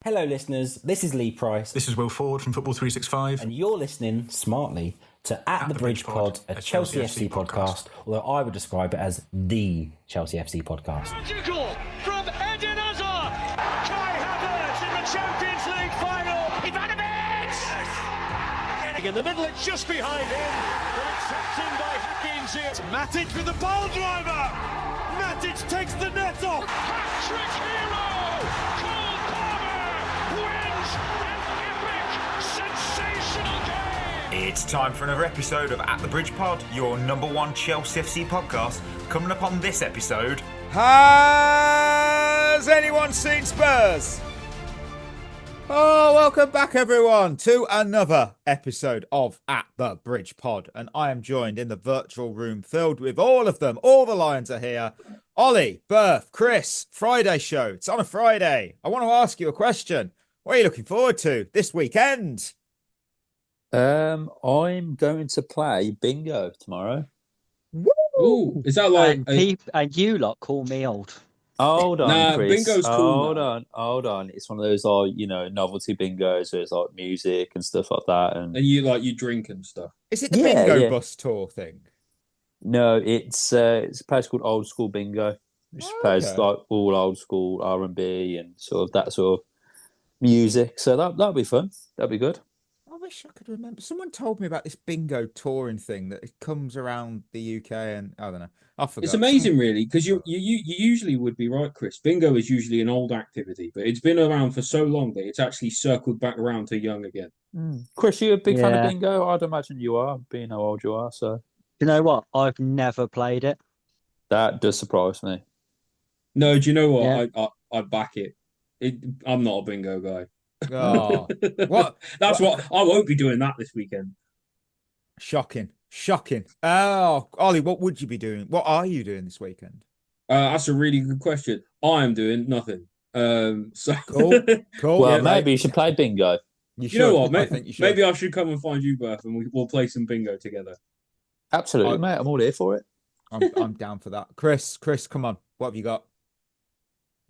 Hello, listeners. This is Lee Price. This is Will Ford from Football 365. And you're listening smartly to At the Bridge Pod, a Chelsea FC podcast, although I would describe it as the Chelsea FC podcast. Magical from Eden Hazard. Kai Havertz in the Champions League final. Ivanovic! In the middle, it's just behind him. But it's tapped in by Hakim Ziyech. Matic with the ball driver. Matic takes the net off. Hat-trick hero. Cole Palmer wins an epic, sensational game. It's time for another episode of At the Bridge Pod, your number one Chelsea FC podcast. Coming up on this episode... Has anyone seen Spurs? Oh, welcome back everyone to another episode of At the Bridge Pod. And I am joined in the virtual room filled with all of them. All the Lions are here. Ollie, Berth, Chris, Friday show. It's on a Friday. I want to ask you a question. What are you looking forward to this weekend? I'm going to play bingo tomorrow. Woo! Ooh, is that like... And you lot call me old. Hold on, Nah, Chris. bingo's cool. Hold on. It's one of those, novelty bingos where it's like music and stuff like that. And you drink and stuff. Is it the bingo bus tour thing? No, it's a place called Old School Bingo, which plays like all old school R&B and sort of that sort of music. So that'll be fun. That'll be good. I wish I could remember. Someone told me about this bingo touring thing that it comes around the UK and I don't know. I forgot. It's amazing, really, because you usually would be right, Chris. Bingo is usually an old activity, but it's been around for so long that it's actually circled back around to young again. Chris, you a big fan of bingo? I'd imagine you are, being how old you are. So you know what? I've never played it. That does surprise me. No, do you know what? Yeah. I back it. I'm not a bingo guy. Oh, what? That's what I won't be doing that this weekend. Shocking. Oh, Ollie, what would you be doing? What are you doing this weekend? That's a really good question. I am doing nothing. So Cool. Well, maybe you should play bingo. You know what? I think you should. Maybe I should come and find you, Berth, and we'll play some bingo together. Absolutely, mate. I'm all here for it. I'm down for that. Chris, come on. What have you got?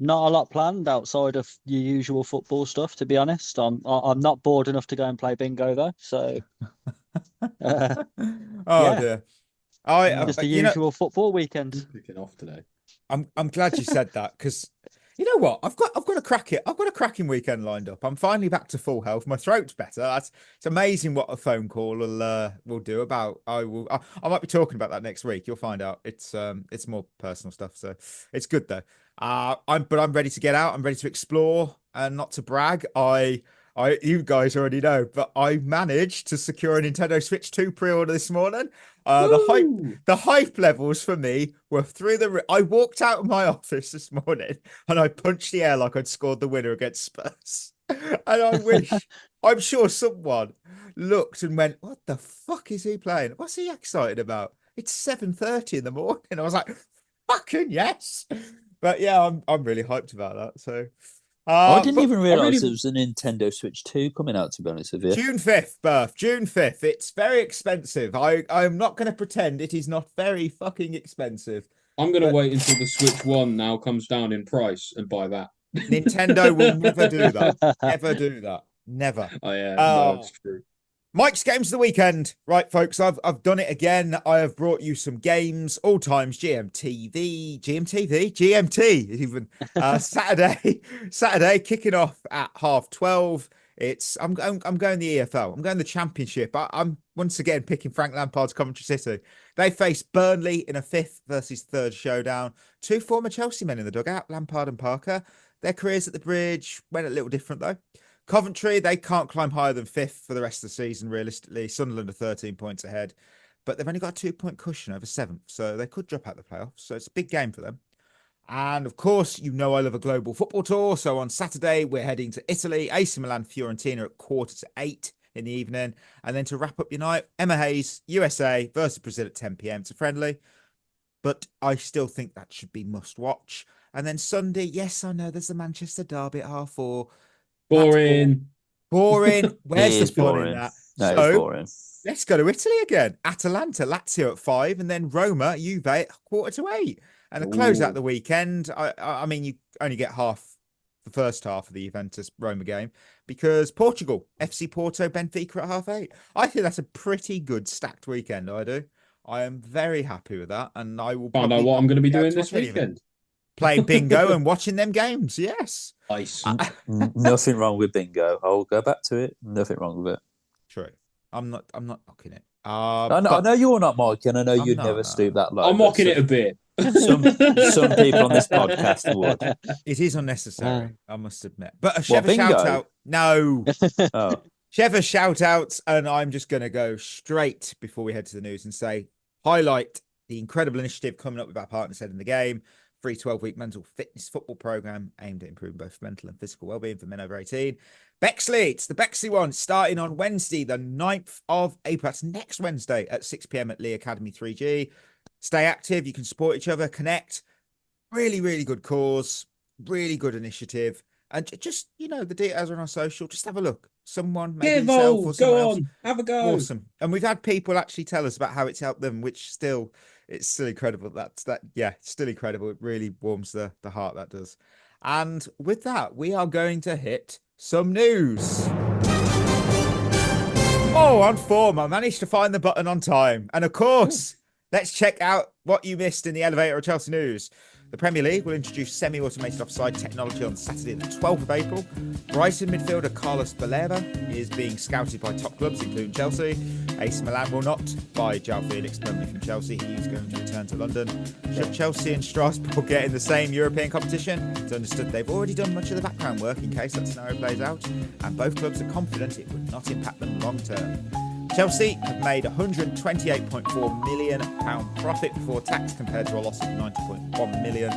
Not a lot planned outside of your usual football stuff, to be honest. I'm not bored enough to go and play bingo though. So, dear. Just a usual football weekend. Kicking off today. I'm glad you said that because you know what? I've got a cracking weekend lined up. I'm finally back to full health. My throat's better. It's amazing what a phone call will do about. I might be talking about that next week. You'll find out. It's more personal stuff, so it's good though. I'm ready to get out. I'm ready to explore and not to brag. You guys already know, but I managed to secure a Nintendo Switch 2 pre-order this morning. The hype levels for me were through the. I walked out of my office this morning and I punched the air like I'd scored the winner against Spurs. And I'm sure someone looked and went, "What the fuck is he playing? What's he excited about? It's 7:30 in the morning." I was like, "Fucking yes!" But yeah, I'm really hyped about that. So. I didn't even realise there was a Nintendo Switch 2 coming out, to be honest with you. June 5th, Berth. June 5th. It's very expensive. I'm not going to pretend it is not very fucking expensive. I'm going to wait until the Switch 1 now comes down in price and buy that. Nintendo will never do that. Never do that. Never. Oh, yeah. No, it's true. Mike's Games of the Weekend. Right, folks, I've done it again. I have brought you some games, all times GMT even. Saturday kicking off at 12:30. I'm going the EFL. I'm going the Championship. I'm once again picking Frank Lampard's Coventry City. They face Burnley in a 5th versus 3rd showdown. 2 former Chelsea men in the dugout, Lampard and Parker. Their careers at the Bridge went a little different though. Coventry, they can't climb higher than 5th for the rest of the season, realistically. Sunderland are 13 points ahead, but they've only got a 2-point cushion over 7th, so they could drop out the playoffs. So it's a big game for them. And of course, you know I love a global football tour. So on Saturday, we're heading to Italy, AC Milan, Fiorentina at 7:45 in the evening. And then to wrap up your night, Emma Hayes, USA versus Brazil at 10 p.m. It's a friendly, but I still think that should be must watch. And then Sunday, yes, I know there's the Manchester derby at 4:30. Boring. Where's the fun in that? No, so, it's boring. Let's go to Italy again. Atalanta, Lazio at 5, and then Roma, Juve at 7:45. And to close out the weekend, I mean, you only get half the first half of the Juventus Roma game, because Portugal, FC Porto, Benfica at 8:30. I think that's a pretty good stacked weekend. I do. I am very happy with that, and I will Find out what I'm going to be doing this weekend. Playing bingo and watching them games. Yes, Nice. Nothing wrong with bingo. I'll go back to it. Nothing wrong with it. True. I'm not knocking it. I know you're not, Mike, and I know you'd never stoop that low. I'm mocking it a bit. Some people on this podcast would. It is unnecessary, I must admit. But a What, Shevva bingo? shout out. No. Oh. Shevva shout outs, and I'm just going to go straight before we head to the news and say, highlight the incredible initiative coming up with our partners Head in the Game, free 12-week mental fitness football program aimed at improving both mental and physical well-being for men over 18. Bexley, it's the Bexley one, starting on Wednesday, the 9th of April. That's next Wednesday at 6 p.m. at Lee Academy 3G. Stay active. You can support each other, connect. Really, really good cause. Really good initiative. And just, the details are on our social. Just have a look. Someone, maybe yourself or someone else. Have a go. Awesome. And we've had people actually tell us about how it's helped them, which it's still incredible. It's still incredible. It really warms the heart, that does. And with that, we are going to hit some news. Oh, on form. I managed to find the button on time. And of course, let's check out what you missed in the elevator of Chelsea news. The Premier League will introduce semi-automated offside technology on Saturday, the 12th of April. Brighton midfielder Carlos Baleba is being scouted by top clubs, including Chelsea. AC Milan will not buy João Felix permanently from Chelsea. He is going to return to London. Should Chelsea and Strasbourg get in the same European competition? It's understood they've already done much of the background work in case that scenario plays out, and both clubs are confident it would not impact them long term. Chelsea have made £128.4 million profit before tax compared to a loss of £90.1 million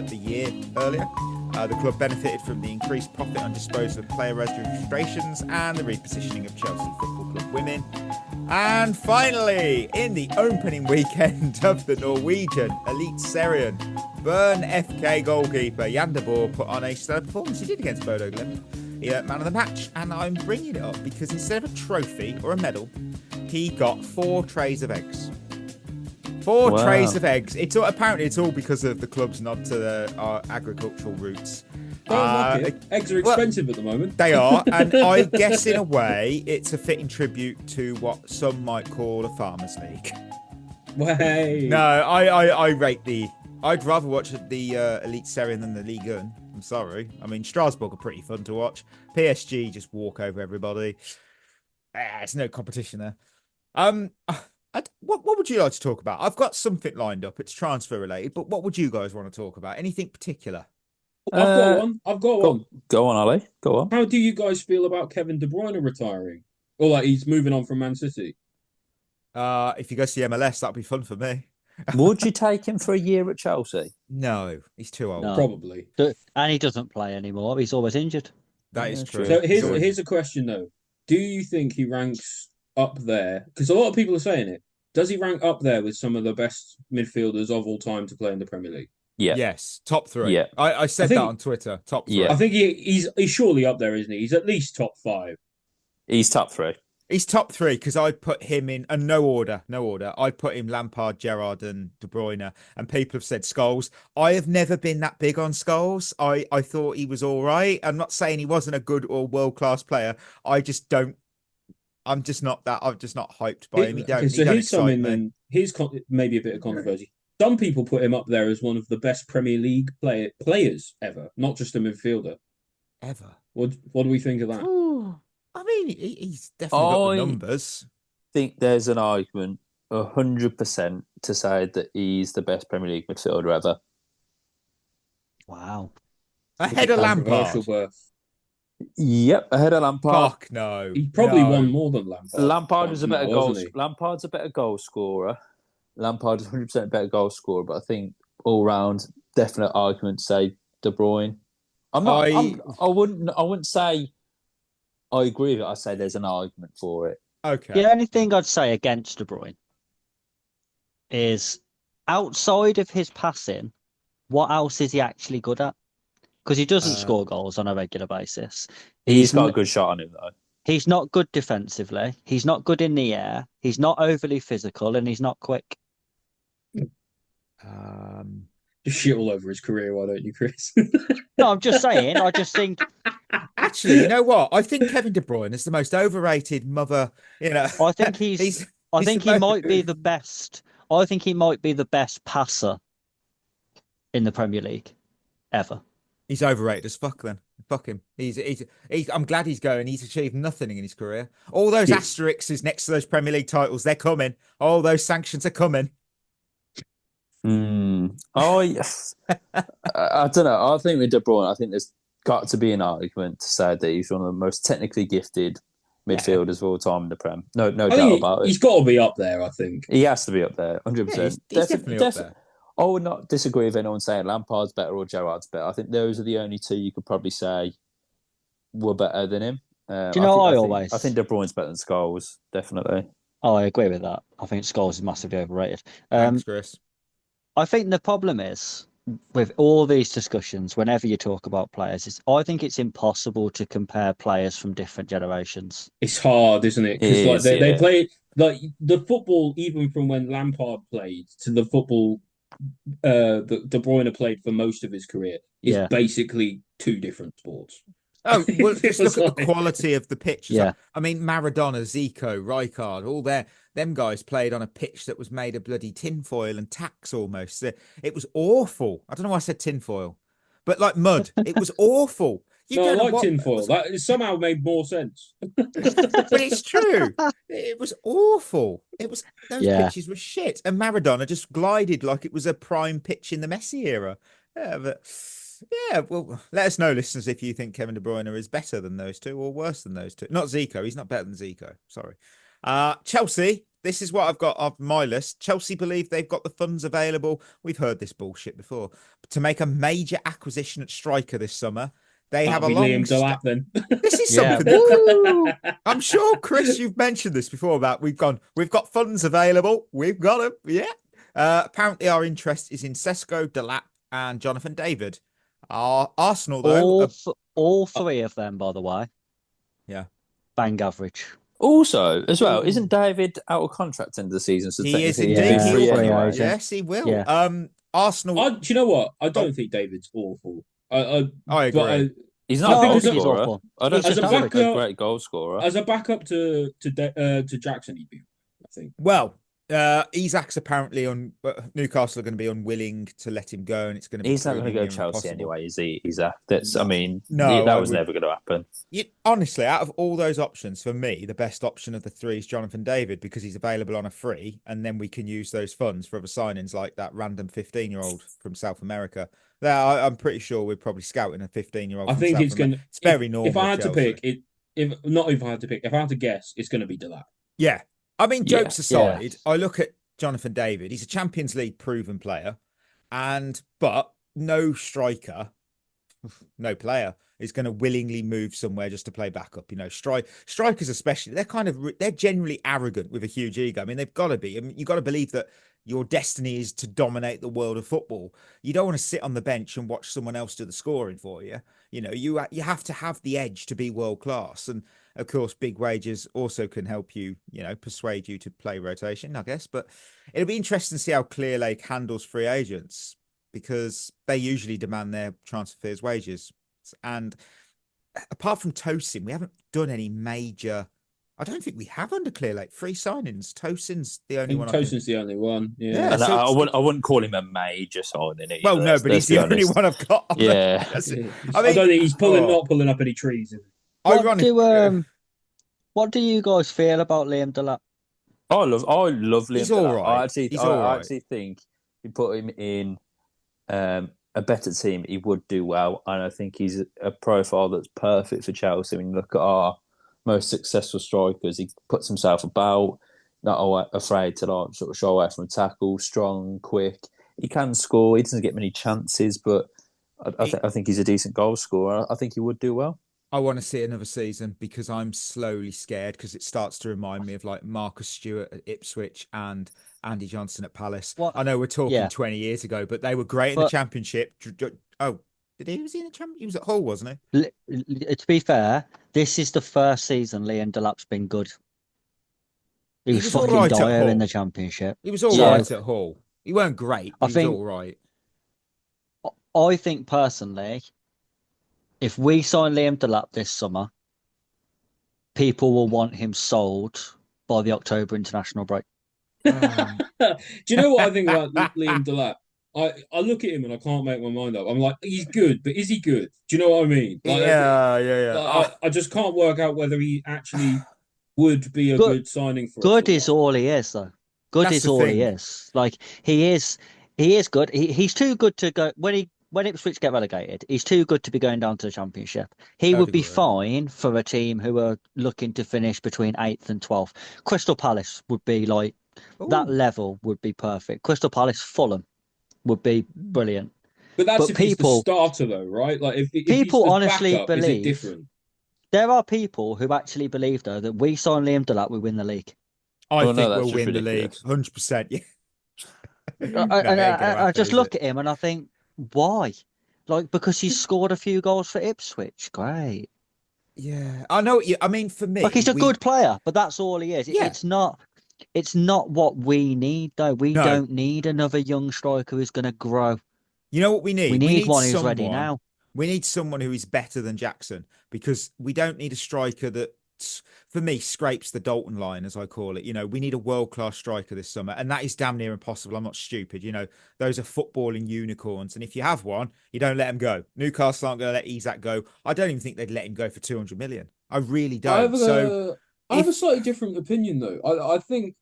the year earlier. The club benefited from the increased profit on disposal of player registrations and the repositioning of Chelsea Football Club women. And finally, in the opening weekend of the Norwegian Elite Serien, Bern FK goalkeeper Jan de Boer put on a stellar performance. He did against Bodo Glimt. He earned man of the match, and I'm bringing it up because instead of a trophy or a medal, he got 4 trays of eggs. 4 trays of eggs. Apparently it's all because of the club's nod to our agricultural roots. Eggs are expensive at the moment. They are, and I guess in a way it's a fitting tribute to what some might call a farmers' league. Way. No, I rate I'd rather watch the Elite Serien than the Ligue 1. I'm sorry. I mean, Strasbourg are pretty fun to watch. PSG just walk over everybody. It's no competition there. What would you like to talk about? I've got something lined up. It's transfer related, but what would you guys want to talk about? Anything particular? I've got one. Go on, Ali. Go on. How do you guys feel about Kevin De Bruyne retiring? Or like he's moving on from Man City? If he goes to the MLS, that'd be fun for me. Would you take him for a year at Chelsea? No, he's too old. No. Probably. And he doesn't play anymore. He's always injured. That is true. So here's a question though. Do you think he ranks up there? Because a lot of people are saying it. Does he rank up there with some of the best midfielders of all time to play in the Premier League? Yeah. Yes, top 3. Yeah. I said that on Twitter. Top 3. Yeah. I think he's surely up there, isn't he? He's at least top 5. He's top 3. He's top 3 because I put him in no order. I put him Lampard, Gerrard, and De Bruyne. And people have said Scholes. I have never been that big on Scholes. I thought he was all right. I'm not saying he wasn't a good or world-class player. I'm just not hyped by him. Here's maybe a bit of controversy. Some people put him up there as one of the best Premier League players ever, not just a midfielder. Ever. What do we think of that? Ooh. I mean, he's definitely got the numbers. I think there's an argument 100% to say that he's the best Premier League midfielder ever. Wow. Ahead of Lampard. Yep, ahead of Lampard. Fuck no. He probably won more than Lampard. Lampard's a better goal scorer. Lampard is 100% a better goal scorer, but I think all round, definite argument to say De Bruyne. I wouldn't say I agree with it. I say there's an argument for it. Okay. The only thing I'd say against De Bruyne is outside of his passing, what else is he actually good at? Because he doesn't score goals on a regular basis. He's got a good shot on him, though. He's not good defensively. He's not good in the air. He's not overly physical, and he's not quick. Just shit all over his career, why don't you, Chris? No, I'm just saying. I just think. Actually, you know what? I think Kevin De Bruyne is the most overrated mother. I think I think he might be the best. I think he might be the best passer in the Premier League ever. He's overrated as fuck. Then fuck him. He's. I'm glad he's going. He's achieved nothing in his career. All those asterisks next to those Premier League titles, they're coming. All those sanctions are coming. Oh yes. I don't know. I think with De Bruyne, I think there's got to be an argument to say that he's one of the most technically gifted midfielders of all time in the Prem. No doubt about it. He's got to be up there, I think. He has to be up there, 100%. He's definitely up there. I would not disagree with anyone saying Lampard's better or Gerrard's better. I think those are the only two you could probably say were better than him. Do you know I think De Bruyne's better than Scholes, definitely. Oh, I agree with that. I think Scholes is massively overrated. Thanks, Chris. I think the problem is with all these discussions, whenever you talk about players, I think it's impossible to compare players from different generations. It's hard, isn't it? Because they play like the football, even from when Lampard played to the football that De Bruyne played for most of his career, is basically two different sports. Oh, well, just look at the quality of the pitch. Yeah. I mean, Maradona, Zico, Rijkaard, all them guys played on a pitch that was made of bloody tinfoil and tacks almost. It was awful. I don't know why I said tinfoil, but like mud. It was awful. I like tinfoil. That somehow made more sense. But it's true. It was awful. Those pitches were shit. And Maradona just glided like it was a prime pitch in the Messi era. Yeah, well, let us know, listeners, if you think Kevin De Bruyne is better than those two or worse than those two. Not Zico. He's not better than Zico. Sorry. Chelsea, this is what I've got on my list. Chelsea believe they've got the funds available. We've heard this bullshit before. To make a major acquisition at striker this summer. They have a long... Liam Delap, then. This is something that... I'm sure, Chris, you've mentioned this before about we've got funds available. We've got them. Yeah. Apparently our interest is in Sesko, Delap and Jonathan David. Arsenal, though... All three of them, by the way. Yeah. Bang average. Also, as well, isn't David out of contract end of the season? So he is indeed. Yes, he will. Yeah. Arsenal... do you know what? I don't think David's awful. I agree. He's not a goal he's scorer. awful. I don't think he's a great goal scorer. As a backup to Jackson, he'd be, I think. Well, Isak's apparently on Newcastle are going to be unwilling to let him go, and it's going to be. He's not going to go Chelsea anyway, is he? Isak. That's. I mean, no, that was never going to happen. Honestly, out of all those options, for me, the best option of the three is Jonathan David because he's available on a free, and then we can use those funds for other signings like that random 15-year-old from South America. I'm pretty sure we're probably scouting a 15-year-old. I think it's going to. It's very normal. If I had to pick, if I had to guess, it's going to be Delap. Yeah. I mean, jokes aside, I look at Jonathan David. He's a Champions League proven player, but no striker, no player is going to willingly move somewhere just to play backup. You know, strikers especially, they're generally arrogant with a huge ego. I mean, they've got to be. I mean, you've got to believe that your destiny is to dominate the world of football. You don't want to sit on the bench and watch someone else do the scoring for you. You know, you have to have the edge to be world class. And of course, big wages also can help you, persuade you to play rotation, I guess. But it'll be interesting to see how Clearlake handles free agents because they usually demand their transfer fees wages. And apart from Tosin, we haven't done any major... I don't think we have under Clearlake free signings. Tosin's the only one. Tosin's the only one. Yeah. I wouldn't call him a major signing. Either. Well, no, but he's the only one I've got. Yeah. I don't think he's not pulling up any trees. What do you guys feel about Liam Delap? I love Liam. He's all right. I actually think you put him in a better team, he would do well, and I think he's a profile that's perfect for Chelsea. When you look at our most successful strikers, he puts himself about, not afraid to sort of show away from a tackle, strong, quick. He can score. He doesn't get many chances, but I think he's a decent goal scorer. I think he would do well. I want to see another season because I'm slowly scared because it starts to remind me of like Marcus Stewart at Ipswich and Andy Johnson at Palace. I know we're talking 20 years ago, but they were great in the Championship. Oh, was he in the Championship? He was at Hull, wasn't he? To be fair, this is the first season Liam Delap's been good. He was fucking dire in the Championship. He was all right at Hull. He weren't great. He was all right. I think personally, if we sign Liam Delap this summer, people will want him sold by the October international break. Do you know what I think about Liam Delap? I look at him and I can't make my mind up. I'm like, he's good, but is he good? Do you know what I mean? Like, yeah. I just can't work out whether he actually would be a good signing for us. Good is all he is, though. Good is all he is. Like, he is good. He's too good to go when Ipswich get relegated. He's too good to be going down to the Championship. He would be fine for a team who are looking to finish between 8th and 12th. Crystal Palace would be like that level would be perfect. Crystal Palace, Fulham would be brilliant. But that's if he's the starter, though, right? Like if people he's the honestly backup, believe, is it different? There are people who actually believe, though, that we sign Liam Delap, we win the league. I think we'll win the league, 100%. Yeah. I just look at him and I think, why? Like, because he's scored a few goals for Ipswich. Great. Yeah, I know. I mean, for me, like he's a good player, but that's all he is. Yeah. It's not what we need, though. We don't need another young striker who's going to grow. You know what we need? We need one who's ready now. We need someone who is better than Jackson, because we don't need a striker that, for me, scrapes the Dalton line, as I call it. You know, we need a world-class striker this summer, and that is damn near impossible. I'm not stupid. You know, those are footballing unicorns, and if you have one, you don't let him go. Newcastle aren't going to let Isak go. I don't even think they'd let him go for 200 million. I really don't. I have a slightly different opinion, though. I think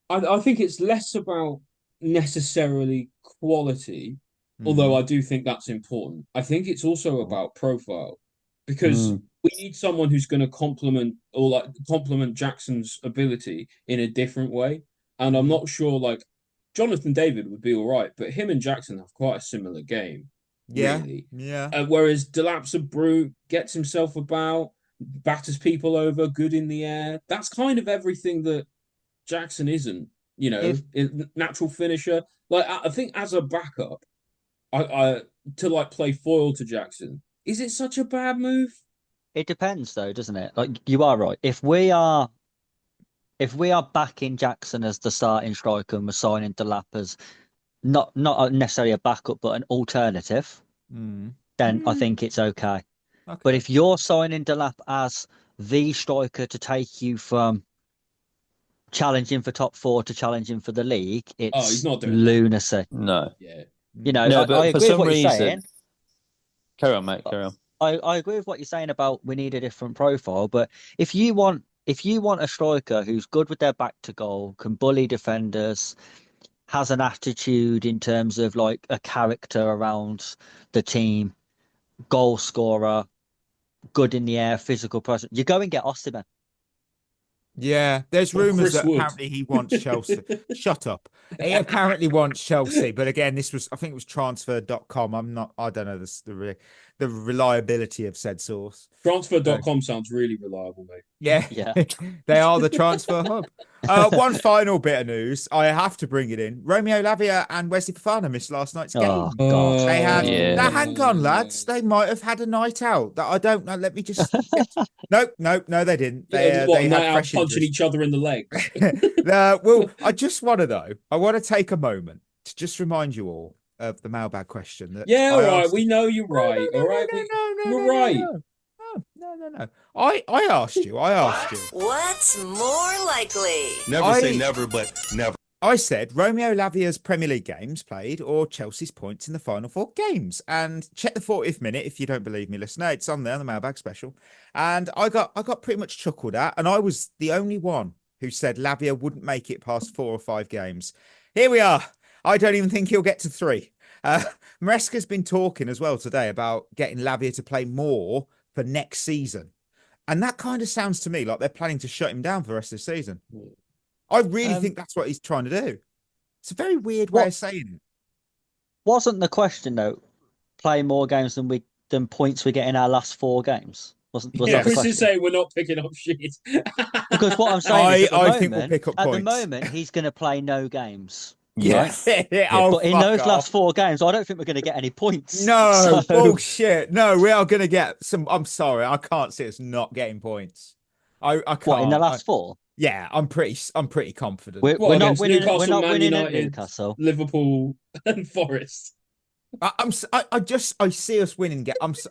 it's less about necessarily quality, although I do think that's important. I think it's also about profile, because we need someone who's going to complement Jackson's ability in a different way. And I'm not sure, like, Jonathan David would be all right, but him and Jackson have quite a similar game. Yeah. Really. Yeah. Whereas Delap's a brute, gets himself about, batters people over, good in the air. That's kind of everything that Jackson isn't, you know, natural finisher. Like, I think as a backup, to like play foil to Jackson, is it such a bad move? It depends, though, doesn't it? Like, you are right. If we are backing Jackson as the starting striker and we're signing Delap as not necessarily a backup but an alternative, then I think it's okay. But if you're signing Delap as the striker to take you from challenging for top 4 to challenging for the league, it's he's not doing lunacy. No. Yeah. You know, no, I agree with what you're saying. Carry on, mate. Carry on. I agree with what you're saying about we need a different profile, but if you want a striker who's good with their back to goal, can bully defenders, has an attitude in terms of like a character around the team, goal scorer, good in the air, physical presence, you go and get Osimhen. Yeah, there's rumours that apparently he wants Chelsea. Shut up. He apparently wants Chelsea, but again, I think it was transfer.com. I don't know the reliability of said source. Transfer.com sounds really reliable, mate. Yeah. They are the transfer hub. One final bit of news. I have to bring it in. Romeo Lavia and Wesley Fofana missed last night's game. Oh, God. They had. Now, hang on, lads. They might have had a night out. That I don't know. Let me just. No, they didn't. They had fresh punching each other in the leg. Well, I want to take a moment to just remind you all of the mailbag question. All right. We know you're right. All right. You're right. No. I asked you. What's more likely? Never say never, but never. I said Romeo Lavia's Premier League games played or Chelsea's points in the final 4 games. And check the 40th minute if you don't believe me, listener. It's on there, the mailbag special. And I got pretty much chuckled at. And I was the only one who said Lavia wouldn't make it past 4 or 5 games. Here we are. I don't even think he'll get to 3. Maresca's been talking as well today about getting Lavia to play more for next season. And that kind of sounds to me like they're planning to shut him down for the rest of the season. I really think that's what he's trying to do. It's a very weird way of saying it. Wasn't the question, though, play more games than points we get in our last 4 games? Was Chris is saying we're not picking up shit. Because what I'm saying is I think we'll pick up points. At the moment, he's going to play no games. Yes. Right? But in those last 4 games, I don't think we're going to get any points. No, bullshit. No, we are going to get some. I'm sorry, I can't see us not getting points. I can't. What, in the last 4? Yeah, I'm pretty confident. We're not winning. Newcastle, we're not Man winning United, at Newcastle, Liverpool, and Forest. I see us winning.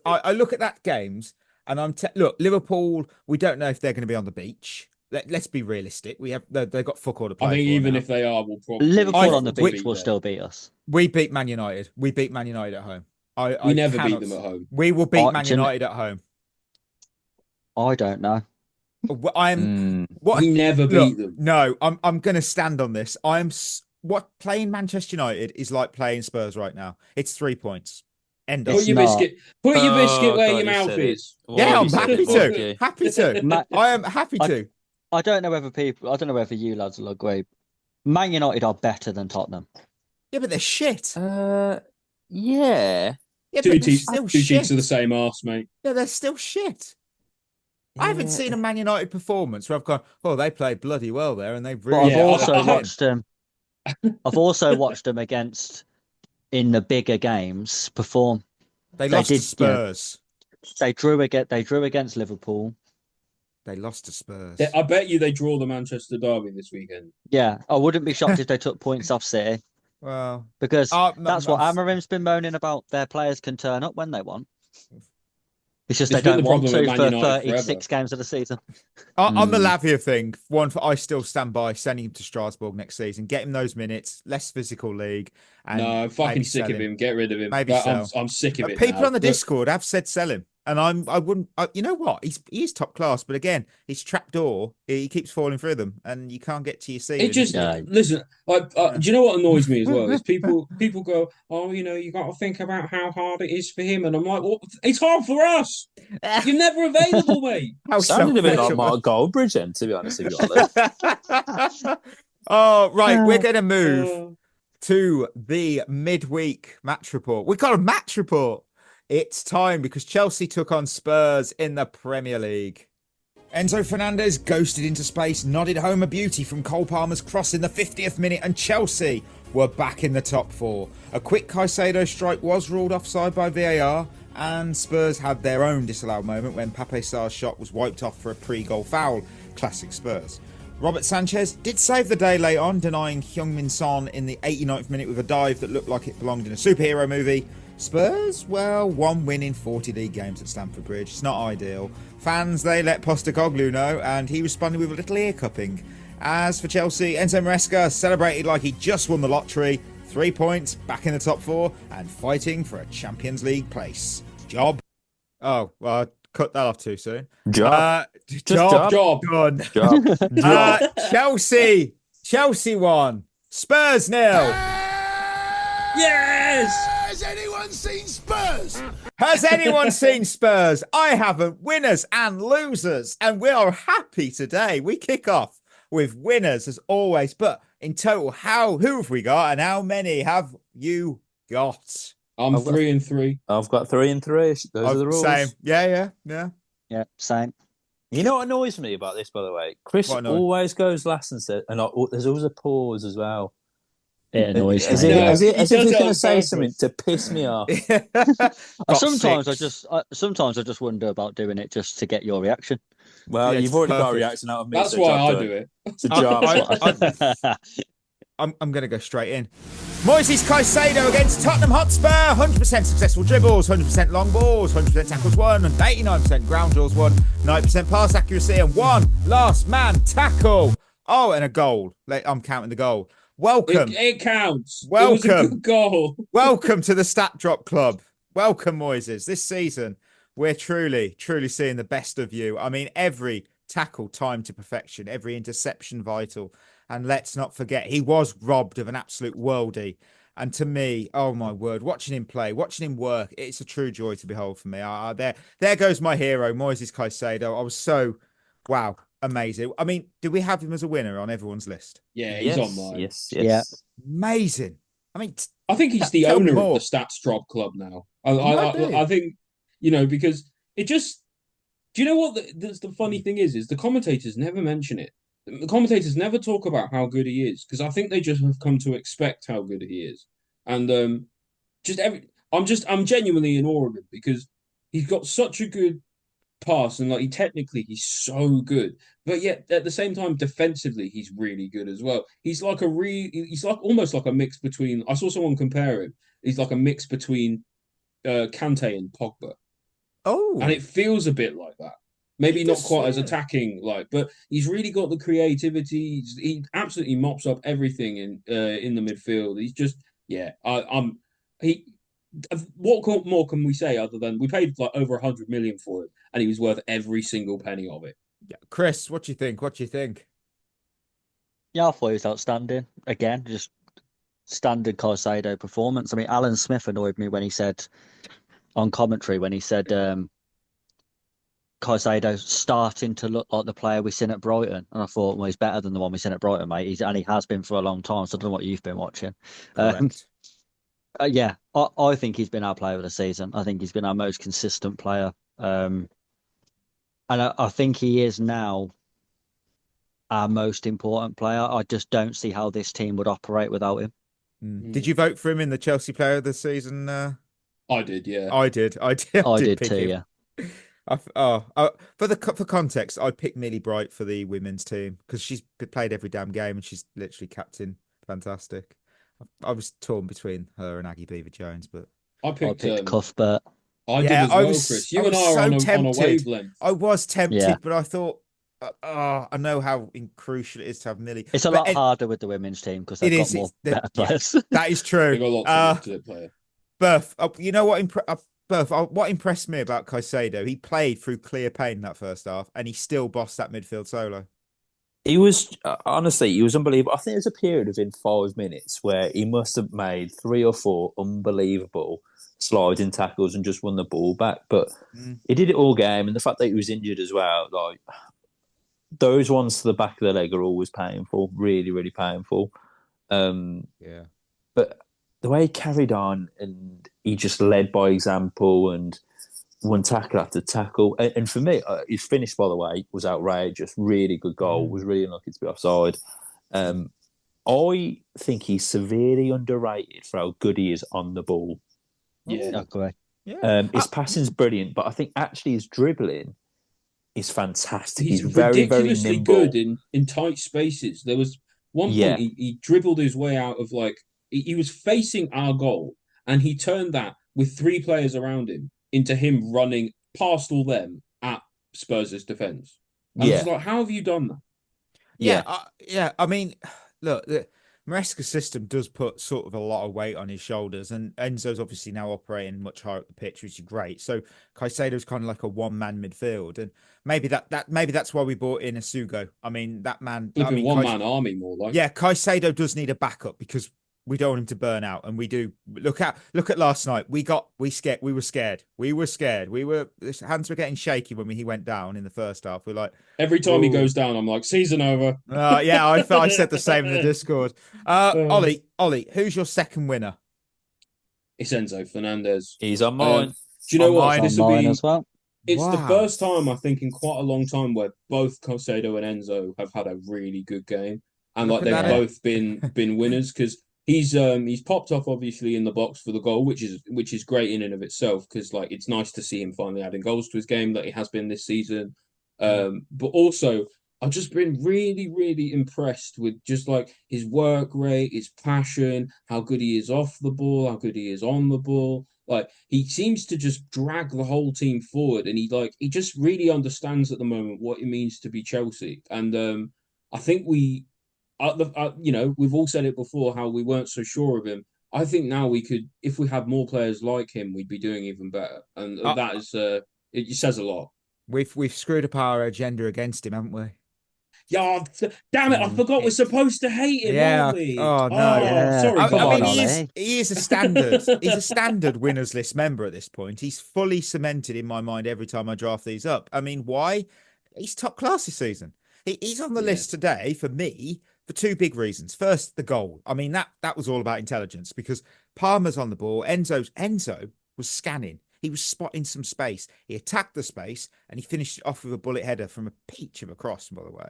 I look at that games and look, Liverpool. We don't know if they're going to be on the beach. Let's be realistic. They've got fuck all to play. I think for even now. if they are, we'll probably Liverpool on the beach will still beat us. We beat Man United. We beat Man United at home. We never beat them at home. We will beat Man United at home. I don't know. We never beat them. No, I'm going to stand on this. Playing Manchester United is like playing Spurs right now. It's 3 points. End of. Put your biscuit where your mouth is. Yeah, I'm happy to. Happy to. I am happy to. I don't know whether you lads will agree. Man United are better than Tottenham. Yeah, but they're shit. Yeah. Yeah, Two but they're cheeks still shit. cheeks of the same arse, mate. Yeah, they're still shit. I haven't seen a Man United performance where I've gone, oh, they played bloody well there, and they've really. I've also watched them. I've also watched them in the bigger games perform. They lost to Spurs. They drew against Liverpool. They lost to Spurs. I bet you they draw the Manchester derby this weekend. Yeah, I wouldn't be shocked if they took points off City. Well, because that's what Amarim's been moaning about. Their players can turn up when they want. It's just they don't want to for 36 games of the season. On the Lavia thing, I still stand by sending him to Strasbourg next season. Get him those minutes, less physical league. And no, I'm fucking sick of him. Get rid of him. Maybe I'm sick of it. People on the Discord have said sell him. And I wouldn't. You know what? He's top class, but again, his trapdoor. He keeps falling through them, and you can't get to your seat. It just listen. Do you know what annoys me as well? Is people go, oh, you got to think about how hard it is for him, and I'm like, well, it's hard for us. You're never available, mate. Sounded a bit like Mark Goldbridge, then, to be honest with you. Oh, right, we're gonna move to the midweek match report. We got a match report. It's time because Chelsea took on Spurs in the Premier League. Enzo Fernandez ghosted into space, nodded home a beauty from Cole Palmer's cross in the 50th minute, and Chelsea were back in the top four. A quick Caicedo strike was ruled offside by VAR, and Spurs had their own disallowed moment when Pape Sarr's shot was wiped off for a pre-goal foul. Classic Spurs. Robert Sanchez did save the day late on, denying Heung-min Son in the 89th minute with a dive that looked like it belonged in a superhero movie. Spurs, well, one win in 40 league games at Stamford Bridge. It's not ideal. Fans, they let Postecoglou know, and he responded with a little ear cupping. As for Chelsea, Enzo Maresca celebrated like he just won the lottery. 3 points, back in the top four, and fighting for a Champions League place. Job. Oh, well, I cut that off too soon. Job. Done. Chelsea won. Spurs 0. Yes! Has anyone seen Spurs? Has anyone seen Spurs? I haven't. Winners and losers. And we are happy today. We kick off with winners as always. But in total, who have we got and how many have you got? I'm 3-3. I've got 3-3. Those are the rules. Same. Yeah, same. You know what annoys me about this, by the way? Chris always goes last and says, and there's always a pause as well. It annoys me. As if he's going to say something to piss me off. Sometimes I just wonder about doing it just to get your reaction. Well, you've already got a reaction out of me. That's why I do it. It's a job. I'm going to go straight in. Moises Caicedo against Tottenham Hotspur. 100% successful dribbles, 100% long balls, 100% tackles won, and 89% ground duels won, 90% pass accuracy, and one last man tackle. Oh, and a goal. I'm counting the goal. Welcome. It counts. Welcome. It was a good goal. Welcome to the Stat Drop Club. Welcome, Moises. This season, we're truly seeing the best of you. I mean, every tackle timed to perfection, every interception vital. And let's not forget, he was robbed of an absolute worldie. And to me, oh my word, watching him play, watching him work, it's a true joy to behold for me. There goes my hero, Moises Caicedo. I was so, wow, amazing. I mean, do we have him as a winner on everyone's list? Yeah, he's on mine. Yes. Yeah. Amazing. I mean, I think he's the owner of the Stats Drop Club now. I think, because it just, do you know what the funny thing is the commentators never mention it. The commentators never talk about how good he is because I think they just have come to expect how good he is. And I'm genuinely in awe of him because he's got such a good pass and he's so good. But yet at the same time, defensively, he's really good as well. He's like almost like a mix between. I saw someone compare him he's like a mix between Kante and Pogba. Oh, and it feels a bit like that. Maybe not quite as attacking, but he's really got the creativity. He absolutely mops up everything in the midfield. He's just, What more can we say other than we paid like over 100 million for him, and he was worth every single penny of it. Yeah, Chris, what do you think? What do you think? Yeah, I thought he was outstanding. Again, just standard Caicedo performance. I mean, Alan Smith annoyed me when he said on commentary Caicedo starting to look like the player we've seen at Brighton. And I thought, well, he's better than the one we've seen at Brighton, mate. And he has been for a long time. So I don't know what you've been watching. Correct. I think he's been our player of the season. I think he's been our most consistent player. And I think he is now our most important player. I just don't see how this team would operate without him. Did you vote for him in the Chelsea player of the season? I did, yeah. I did. I did pick too, him. yeah. For context, I picked Millie Bright for the women's team because she's played every damn game and she's literally captain. Fantastic. I was torn between her and Aggie Beaver-Jones, but I picked Cuthbert. I did as well, Chris. You and I are on a wavelength. I was tempted, but I thought, I know how crucial it is to have Millie. It's a lot harder with the women's team because they've got more better players. That is true. They've got lots of player. Berth, you know what? What impressed me about Caicedo, he played through clear pain that first half, and he still bossed that midfield solo. He was, honestly, he was unbelievable. I think there's a period within 5 minutes where he must have made 3 or 4 unbelievable sliding tackles and just won the ball back. But he did it all game, and the fact that he was injured as well, like those ones to the back of the leg are always painful, really, really painful. But the way he carried on and he just led by example and won tackle after tackle. And for me, his finish, by the way, was outrageous. Really good goal. Was really unlucky to be offside. I think he's severely underrated for how good he is on the ball. Yeah, correct. His passing's brilliant, but I think actually his dribbling is fantastic. He's very, very nimble. good in tight spaces. There was one point he dribbled his way out of he was facing our goal and he turned that with 3 players around him into him running past all them at Spurs' defence. I was like, how have you done that? I mean, look, the Maresca's system does put sort of a lot of weight on his shoulders, and Enzo's obviously now operating much higher up the pitch, which is great. So Caicedo's kind of like a one-man midfield, and maybe that's why we bought in Asugo. I mean, that man, one-man army more like. Yeah, Caicedo does need a backup because we don't want him to burn out, and we do. Look at last night. We were scared. His hands were getting shaky when he went down in the first half. We're like, every time he goes down, I'm like, season over. I said the same in the Discord. Ollie, who's your second winner? It's Enzo Fernandez. He's on mine. Do you know what? This will be as well. It's the first time I think in quite a long time where both Caicedo and Enzo have had a really good game, and they've both been winners because. He's popped off obviously in the box for the goal, which is great in and of itself because it's nice to see him finally adding goals to his game that he has been this season. But also I've just been really, really impressed with just his work rate, his passion, how good he is off the ball, how good he is on the ball. He seems to just drag the whole team forward, and he just really understands at the moment what it means to be Chelsea. And I think we've all said it before how we weren't so sure of him. I think now we could, if we had more players like him, we'd be doing even better. And that is, it says a lot. We've screwed up our agenda against him, haven't we? Yeah, damn it! I forgot we're supposed to hate him, aren't we? Oh no! Sorry, he is a standard. He's a standard winners list member at this point. He's fully cemented in my mind every time I draft these up. I mean, why? He's top class this season. He's on the list today for me. For 2 big reasons. First, the goal. I mean, that was all about intelligence because Palmer's on the ball. Enzo was scanning. He was spotting some space. He attacked the space and he finished it off with a bullet header from a peach of a cross, by the way.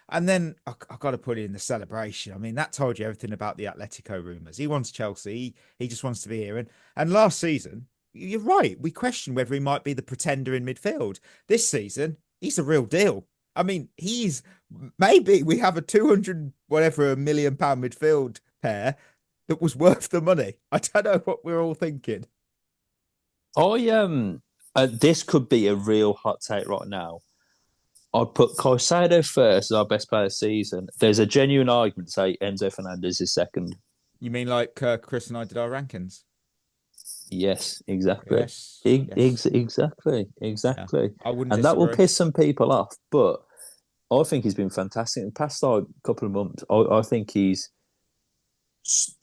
And then I got to put it in the celebration. I mean, that told you everything about the Atletico rumours. He wants Chelsea. He just wants to be here. And last season, you're right. We questioned whether he might be the pretender in midfield. This season, he's a real deal. I mean, maybe we have a 200 million pound midfield pair. that was worth the money. I don't know what we're all thinking. This could be a real hot take right now. I'd put Caicedo first as our best player this season. There's a genuine argument to say Enzo Fernandez is second. You mean like Chris and I did our rankings? Yes, exactly. Yes. Exactly. Yeah, I wouldn't and disagree. that will piss some people off, but I think he's been fantastic. In the past couple of months, I think he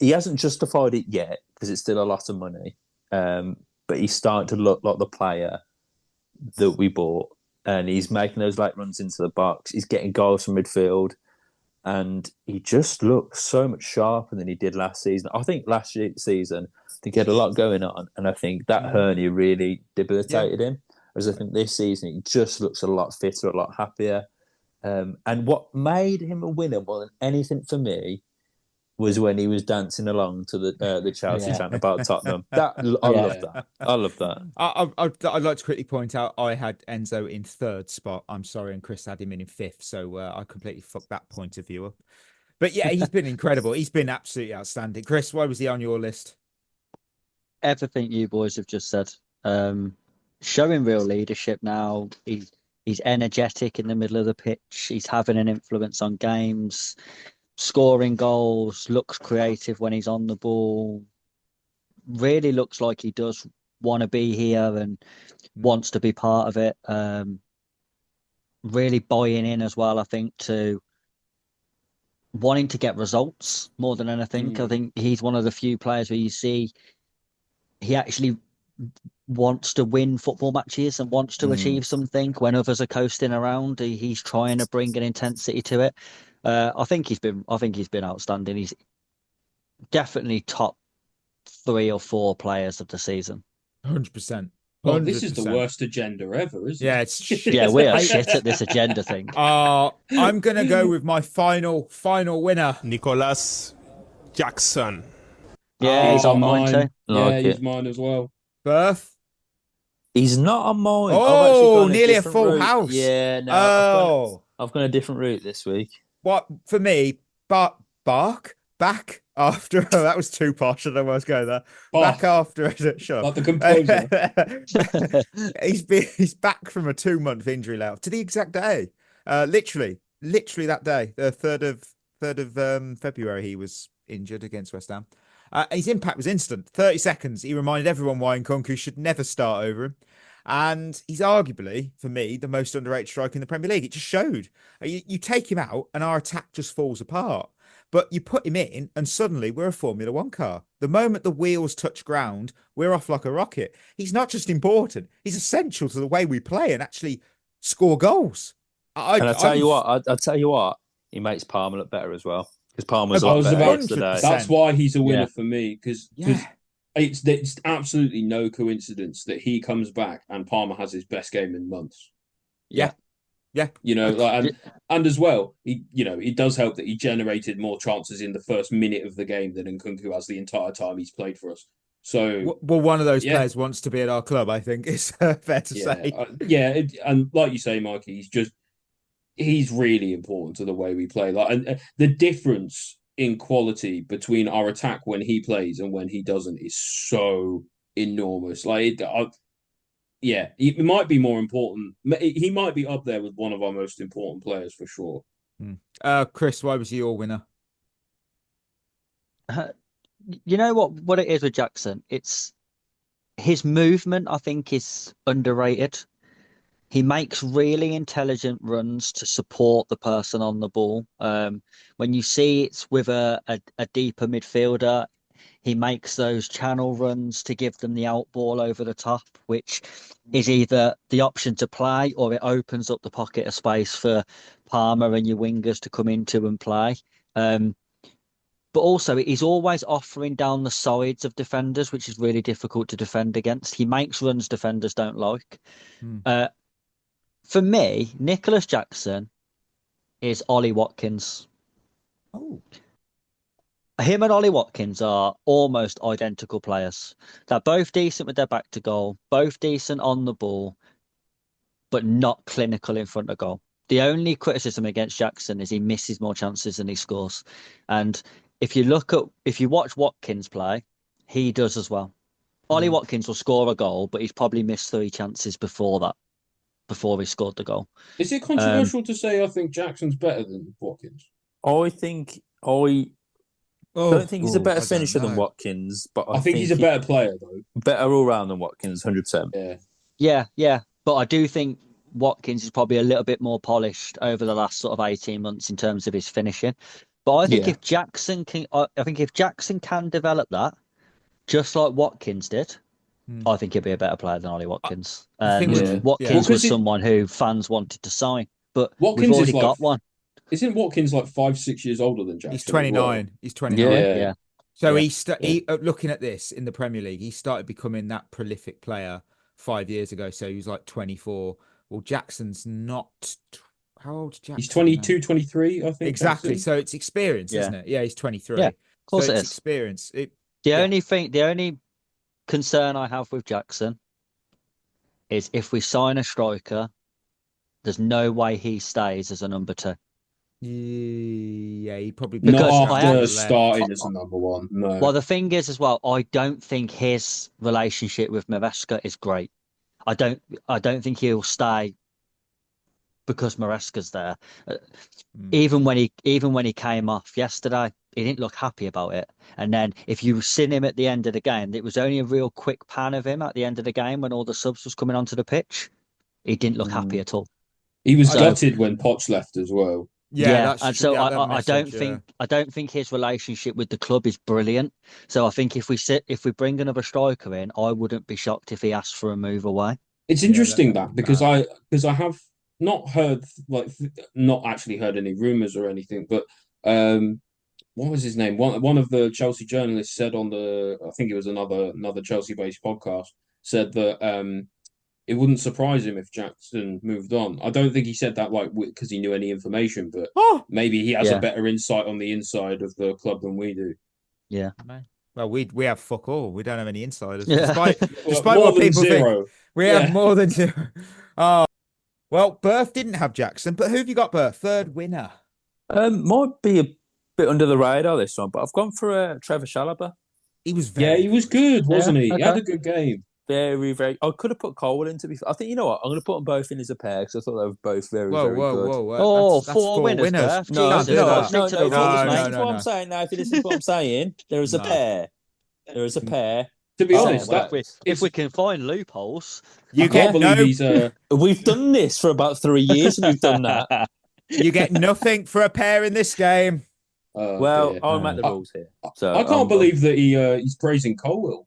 hasn't justified it yet because it's still a lot of money. But he's starting to look like the player that we bought. And he's making those late runs into the box. He's getting goals from midfield. And he just looks so much sharper than he did last season. I think last season, he had a lot going on. And I think that hernia really debilitated him. Whereas I think this season, he just looks a lot fitter, a lot happier. And what made him a winner more than anything for me was when he was dancing along to the Chelsea chant about Tottenham. I love that. I love that. I'd like to quickly point out I had Enzo in third spot. I'm sorry, and Chris had him in fifth, so I completely fucked that point of view up. But yeah, he's been incredible. He's been absolutely outstanding. Chris, why was he on your list? Everything you boys have just said. Showing real leadership now. He's energetic in the middle of the pitch. He's having an influence on games. Scoring goals, looks creative when he's on the ball, really looks like he does want to be here and wants to be part of it. Really buying in as well, I think, to wanting to get results more than anything. I think he's one of the few players where you see he actually wants to win football matches and wants to achieve something when others are coasting around. He's trying to bring an intensity to it. I think he's been outstanding. He's definitely top 3 or 4 players of the season. 100%. Well, this is the worst agenda ever, isn't it? Yeah, it's shit. Yeah, we are shit at this agenda thing. I'm gonna go with my final winner, Nicholas Jackson. Yeah, he's on mine too. Yeah, he's mine as well. Berth. He's not on mine. Oh, nearly a full house. Yeah, no. I've gone a different route this week. What for me? Back after that was too posh. I don't know where I was going there. Back after shut up. Like the composer. He's back from a 2-month injury layoff to the exact day. Literally that day, the 3rd of February, he was injured against West Ham. His impact was instant. 30 seconds. He reminded everyone why Nkunku should never start over him. And he's arguably, for me, the most underrated striker in the Premier League. It just showed. You take him out and our attack just falls apart. But you put him in and suddenly we're a Formula 1 car. The moment the wheels touch ground, we're off like a rocket. He's not just important. He's essential to the way we play and actually score goals. I'll tell you what, he makes Palmer look better as well. Because Palmer's a lot better yesterday. That's why he's a winner for me. Because it's absolutely no coincidence that he comes back and Palmer has his best game in months. Yeah. You know, and as well, it does help that he generated more chances in the first minute of the game than Nkunku has the entire time he's played for us. So, well, one of those players wants to be at our club, I think, is fair to say. And like you say, Mikey, he's really important to the way we play. And the difference in quality between our attack when he plays and when he doesn't is so enormous. He might be more important. He might be up there with one of our most important players for sure. Chris, why was he your winner? You know what it is with Jackson? It's his movement, I think, is underrated. He makes really intelligent runs to support the person on the ball. When you see it's with a deeper midfielder, he makes those channel runs to give them the out ball over the top, which is either the option to play or it opens up the pocket of space for Palmer and your wingers to come into and play. But also, he's always offering down the sides of defenders, which is really difficult to defend against. He makes runs defenders don't like. For me, Nicholas Jackson is Ollie Watkins. Oh. Him and Ollie Watkins are almost identical players. They're both decent with their back to goal, both decent on the ball, but not clinical in front of goal. The only criticism against Jackson is he misses more chances than he scores. And if you watch Watkins play, he does as well. Ollie Watkins will score a goal, but he's probably missed 3 chances before he scored the goal. Is it controversial to say I think Jackson's better than Watkins? I don't think he's a better finisher than Watkins, but I think he's a better player, though. Better all round than Watkins, 100%. Yeah. But I do think Watkins is probably a little bit more polished over the last sort of 18 months in terms of his finishing. But I think if Jackson can develop that, just like Watkins did, I think he'll be a better player than Ollie Watkins. Watkins was someone who fans wanted to sign, but Watkins we've already got one. Isn't Watkins like 5-6 years older than Jackson? He's 29. Well? He's 29. Yeah. So he looking at this in the Premier League, he started becoming that prolific player 5 years ago. So he was like 24. Well, Jackson's not. How old is Jackson? He's 22, 23, I think. Exactly. Jackson. So it's experience, isn't it? Yeah, he's 23. Yeah, of course so it it's is. Experience. The only concern I have with Jackson is if we sign a striker, there's no way he stays as a number 2. Yeah, he probably not after starting as a number 1. No. Well, the thing is as well, I don't think his relationship with Maresca is great. I don't think he'll stay because Maresca's there. Even when he came off yesterday, he didn't look happy about it. And then if you've seen him at the end of the game, it was only a real quick pan of him at the end of the game when all the subs was coming onto the pitch. He didn't look happy at all. He was gutted when Poch left as well. Yeah, and so I don't think his relationship with the club is brilliant. So I think if we bring another striker in, I wouldn't be shocked if he asked for a move away. It's interesting because I have not heard not actually heard any rumors or anything, but what was his name? One of the Chelsea journalists said on I think it was another Chelsea based podcast, said that it wouldn't surprise him if Jackson moved on. I don't think he said that because he knew any information, but maybe he has a better insight on the inside of the club than we do. Yeah. Well, we have fuck all. We don't have any insiders. Yeah. Despite what people think, we have more than 0. Oh, well, Berth didn't have Jackson, but who have you got, Berth? Third winner. Might be a bit under the radar this one, but I've gone for Trevor Chalobah. He was he was good, wasn't he? Okay. He had a good game. Very, very. I could have put Cole in, to be fair. I think, you know what? I'm going to put them both in as a pair because I thought they were both very, very good. Whoa. That's 4 winners. No. I'm saying now. If you listen to what I'm saying, there is a pair. There is a pair. To be honest, if we can find loopholes, you can't believe we've done this for about 3 years and we've done that. You get nothing for a pair in this game. I'll make the rules here. So I can't believe that he's praising Colwell.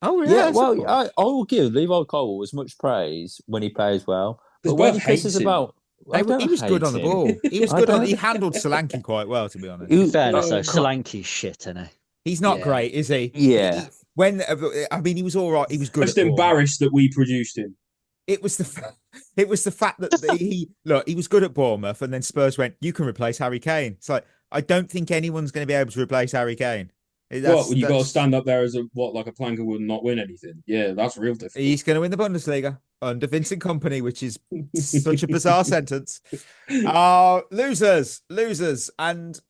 Oh, yeah. Well, I will give Levi Colwell as much praise when he plays well. But when he pisses about... He was good on the ball. He was good he handled Solanke quite well, to be honest. Fairness, though, Solanke's shit, isn't he? He's not great, is he? Yeah. He was all right. He was good. Just embarrassed that we produced him. It was the fact that he was good at Bournemouth, and then Spurs went, "You can replace Harry Kane." It's like, I don't think anyone's going to be able to replace Harry Kane. You got to stand up there as a plank who would not win anything. Yeah, that's real difficult. He's going to win the Bundesliga under Vincent Kompany, which is such a bizarre sentence. Losers, and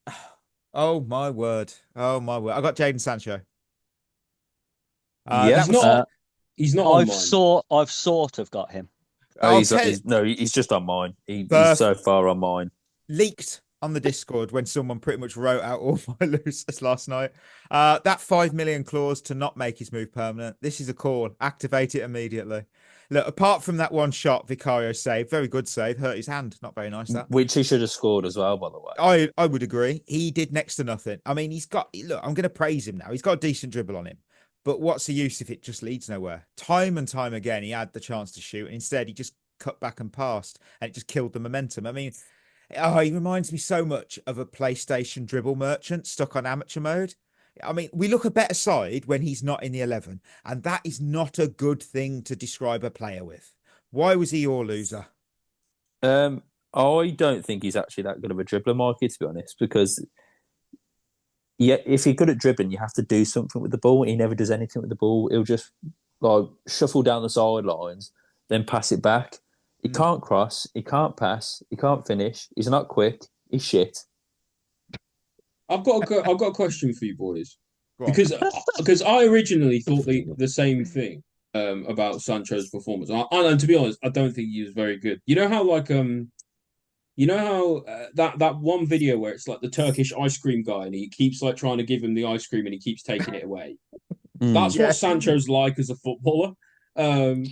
oh my word! I got Jadon Sancho. He's not. I've sort of got him. He's just on mine. He's so far on mine. Leaked on the Discord when someone pretty much wrote out all my losers last night. That 5 million clause to not make his move permanent. This is a call. Activate it immediately. Look, apart from that one shot Vicario saved, very good save, hurt his hand. Not very nice, that. Which he should have scored as well, by the way. I would agree. He did next to nothing. I mean, I'm going to praise him now. He's got a decent dribble on him. But what's the use if it just leads nowhere? Time and time again, he had the chance to shoot. And instead, he just cut back and passed. And it just killed the momentum. I mean, he reminds me so much of a PlayStation dribble merchant stuck on amateur mode. I mean, we look a better side when he's not in the 11. And that is not a good thing to describe a player with. Why was he your loser? I don't think he's actually that good of a dribbler, Mikey, to be honest, because... Yeah, if you're good at dribbling, you have to do something with the ball. He never does anything with the ball. He'll just shuffle down the sidelines, then pass it back. He can't cross. He can't pass. He can't finish. He's not quick. He's shit. I've got a question for you boys because I originally thought the same thing about Sancho's performance. And to be honest, I don't think he was very good. You know how that one video where it's like the Turkish ice cream guy and he keeps like trying to give him the ice cream and he keeps taking it away. That's what Sancho's like as a footballer. Because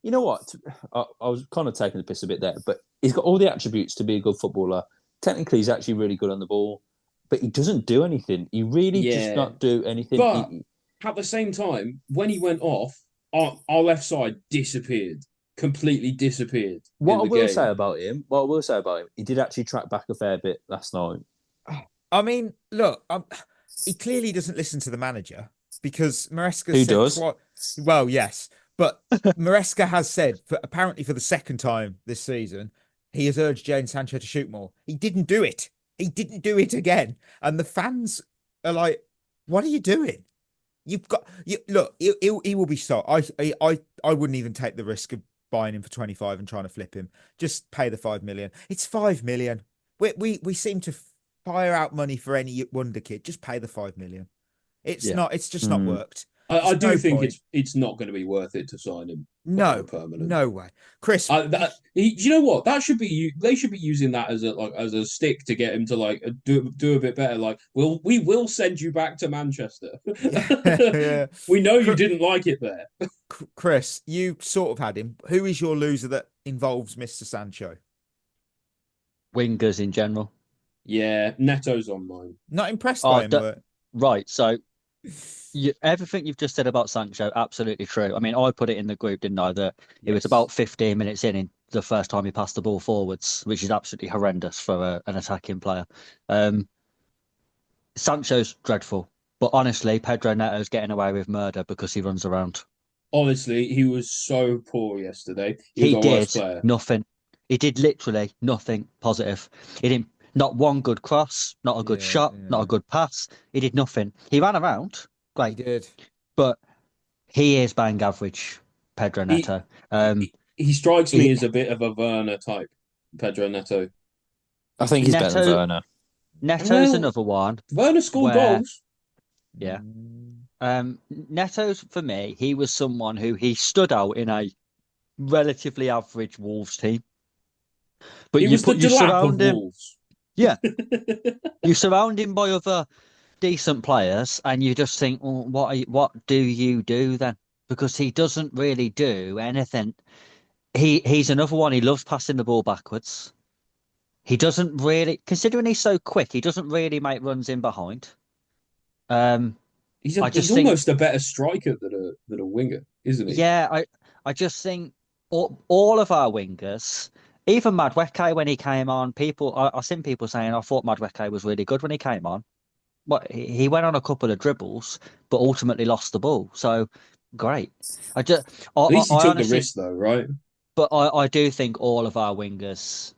you know what, I was kind of taking the piss a bit there, but he's got all the attributes to be a good footballer. Technically, he's actually really good on the ball, but he doesn't do anything. He really does not do anything. But at the same time, when he went off, our left side disappeared. Completely disappeared. What I will say about him, he did actually track back a fair bit last night. I mean, look, he clearly doesn't listen to the manager because Maresca Who does? Well, yes, but Maresca has said, apparently for the second time this season, he has urged Jadon Sancho to shoot more. He didn't do it. He didn't do it again. And the fans are like, what are you doing? You've got... look, he will be sold. I wouldn't even take the risk of buying him for 25 and trying to flip him. Just pay the 5 million. It's 5 million. We seem to fire out money for any wonder kid. Just pay the 5 million. It's just not worked. I do think it's not going to be worth it to sign him. No, permanent. No way, Chris. You know what? That should be they should be using that as a stick to get him to like do a bit better. Like, we will send you back to Manchester. Yeah. We know you didn't like it there. Chris, you sort of had him. Who is your loser that involves Mr. Sancho? Wingers in general. Yeah, Neto's on mine. Not impressed by him. Right, so everything you've just said about Sancho, absolutely true. I mean, I put it in the group, didn't I? That it was about 15 minutes in the first time he passed the ball forwards, which is absolutely horrendous for an attacking player. Sancho's dreadful, but honestly, Pedro Neto's getting away with murder because he runs around. Honestly, he was so poor yesterday. He did nothing. He did literally nothing positive. He didn't. Not one good cross, not a good shot, not a good pass. He did nothing. He ran around. Great. He did. But he is bang average, Pedro Neto. He strikes me as a bit of a Werner type, Pedro Neto. I think he's better than Werner. Neto's another one. Werner scored goals. Yeah. Neto's, for me, he was someone who he stood out in a relatively average Wolves team. But you surround him. Wolves. Yeah. You surround him by other decent players and you just think, well, what do you do then? Because he doesn't really do anything. He's another one. He loves passing the ball backwards. He doesn't really, considering he's so quick, he doesn't really make runs in behind. He's almost a better striker than a winger, isn't he? Yeah, I just think all of our wingers, even Madueke when he came on, I've seen people saying I thought Madueke was really good when he came on. But he went on a couple of dribbles, but ultimately lost the ball. So great. At least he took the risk, though, right? But I do think all of our wingers.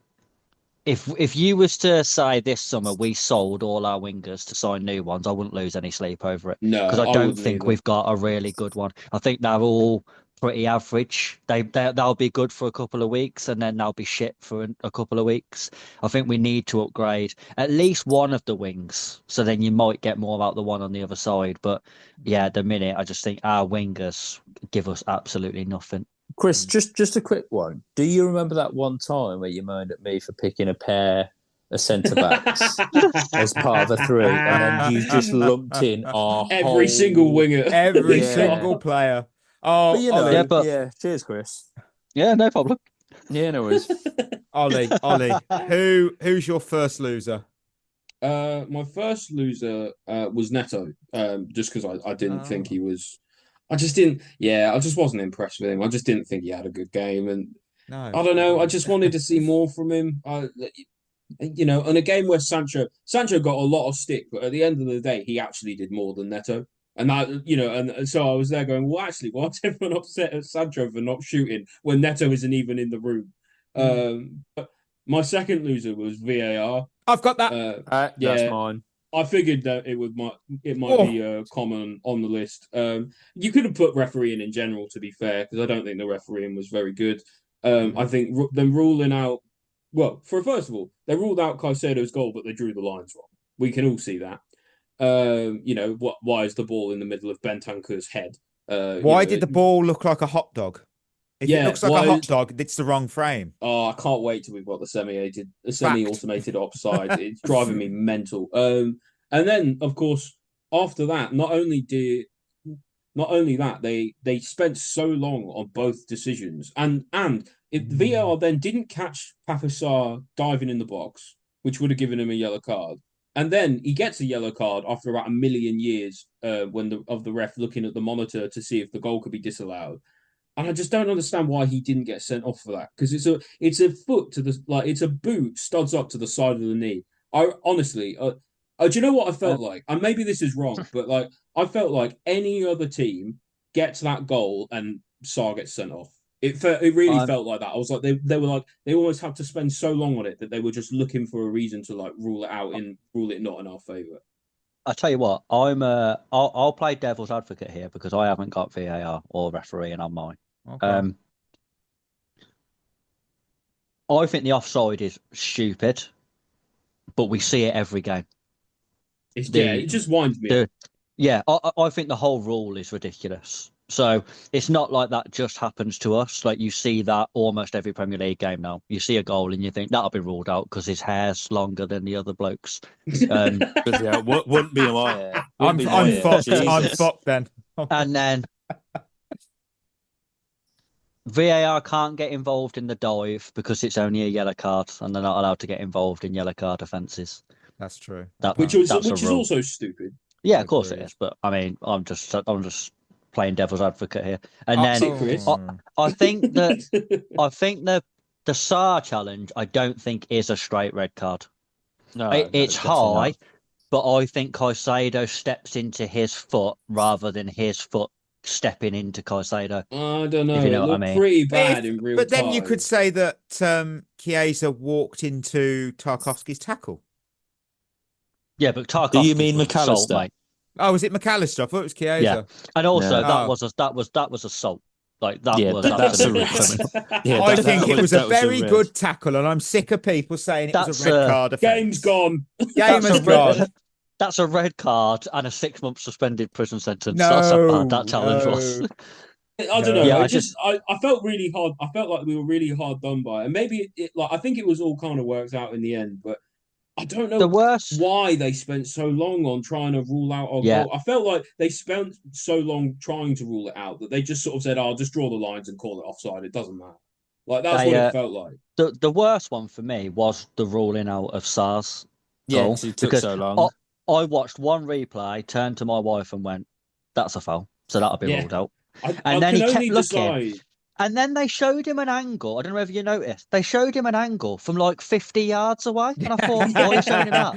If you was to say this summer we sold all our wingers to sign new ones, I wouldn't lose any sleep over it. No, because I don't think we've got a really good one. I think they're all pretty average. They'll be good for a couple of weeks and then they'll be shit for a couple of weeks. I think we need to upgrade at least one of the wings, so then you might get more out the one on the other side. But yeah, at the minute, I just think our wingers give us absolutely nothing. Chris, just a quick one. Do you remember that one time where you moaned at me for picking a pair of centre-backs as part of a three, and then you just lumped in every single winger, every single player? Oh, but yeah. Cheers, Chris. Yeah, no problem. Yeah, no worries. Ollie, who's your first loser? My first loser was Neto. Just because I didn't think he was. I just wasn't impressed with him. I just didn't think he had a good game, and I don't know. I just wanted to see more from him. In a game where Sancho got a lot of stick, but at the end of the day, he actually did more than Neto. And that, and so I was there going, well, actually, why's everyone upset at Sancho for not shooting when Neto isn't even in the room? But my second loser was VAR. I've got that. That's mine. I figured that it might be common on the list. You could have put refereeing in general, to be fair, because I don't think the refereeing was very good. I think them ruling out well, first of all, they ruled out Caicedo's goal, but they drew the lines wrong. We can all see that. Why is the ball in the middle of Bentancur's head? Why did the ball look like a hot dog? If it looks like a hot dog, it's the wrong frame. Oh, I can't wait till we've got the semi-automated offside. It's driving me mental. And then, of course, after that, not only that, they spent so long on both decisions, and if VAR then didn't catch Pape Sarr diving in the box, which would have given him a yellow card. And then he gets a yellow card after about a million years of the ref looking at the monitor to see if the goal could be disallowed. And I just don't understand why he didn't get sent off for that, because it's a foot to the it's a boot studs up to the side of the knee. I honestly, do you know what I felt like? And maybe this is wrong, but I felt like any other team gets that goal and Sarr gets sent off. It really felt like that. I was like, they were like, they almost had to spend so long on it that they were just looking for a reason to rule it out and rule it not in our favour. I tell you what, I'll play devil's advocate here because I haven't got VAR or refereeing on mine. Okay. I think the offside is stupid, but we see it every game. It just winds me up. I think the whole rule is ridiculous. So it's not like that just happens to us. Like, you see that almost every Premier League game now. You see a goal and you think that'll be ruled out because his hair's longer than the other blokes. Wouldn't be my hair. I'm fucked then. And then VAR can't get involved in the dive because it's only a yellow card, and they're not allowed to get involved in yellow card offences. That's true. Which is also stupid. Yeah, of course it is. But I mean, I'm just playing devil's advocate here. And I think that the Sarr challenge, I don't think is a straight red card. No, it's high, not. But I think Caicedo steps into his foot rather than his foot stepping into Caicedo. I don't know. If you know it what I mean. Pretty bad in real time. But then you could say that Chiesa walked into Tarkowski's tackle. Yeah, but Tarkowski. Do you mean McAllister? Mate. Oh, was it McAllister? I thought it was Chiesa. Yeah, and also that was assault. Like that was absolutely criminal. I think it was a very good tackle, and I'm sick of people saying it was a red card. Game's gone. Game has gone. That's a red card and a 6-month suspended prison sentence. No, that's how bad that challenge was. I don't know. Yeah, I felt really hard. I felt like we were really hard done by, and maybe I think it was all kind of worked out in the end, but I don't know why they spent so long on trying to rule out our goal. I felt like they spent so long trying to rule it out that they just sort of said, "I'll just draw the lines and call it offside. It doesn't matter." Like that's what it felt like. The worst one for me was the ruling out of Sarr's goal. It took so long. I watched one replay, turned to my wife and went, "That's a foul." So that'll be ruled out. And then he kept looking. And then they showed him an angle. I don't know if you noticed. They showed him an angle from like 50 yards away. And I thought, why are you showing him that?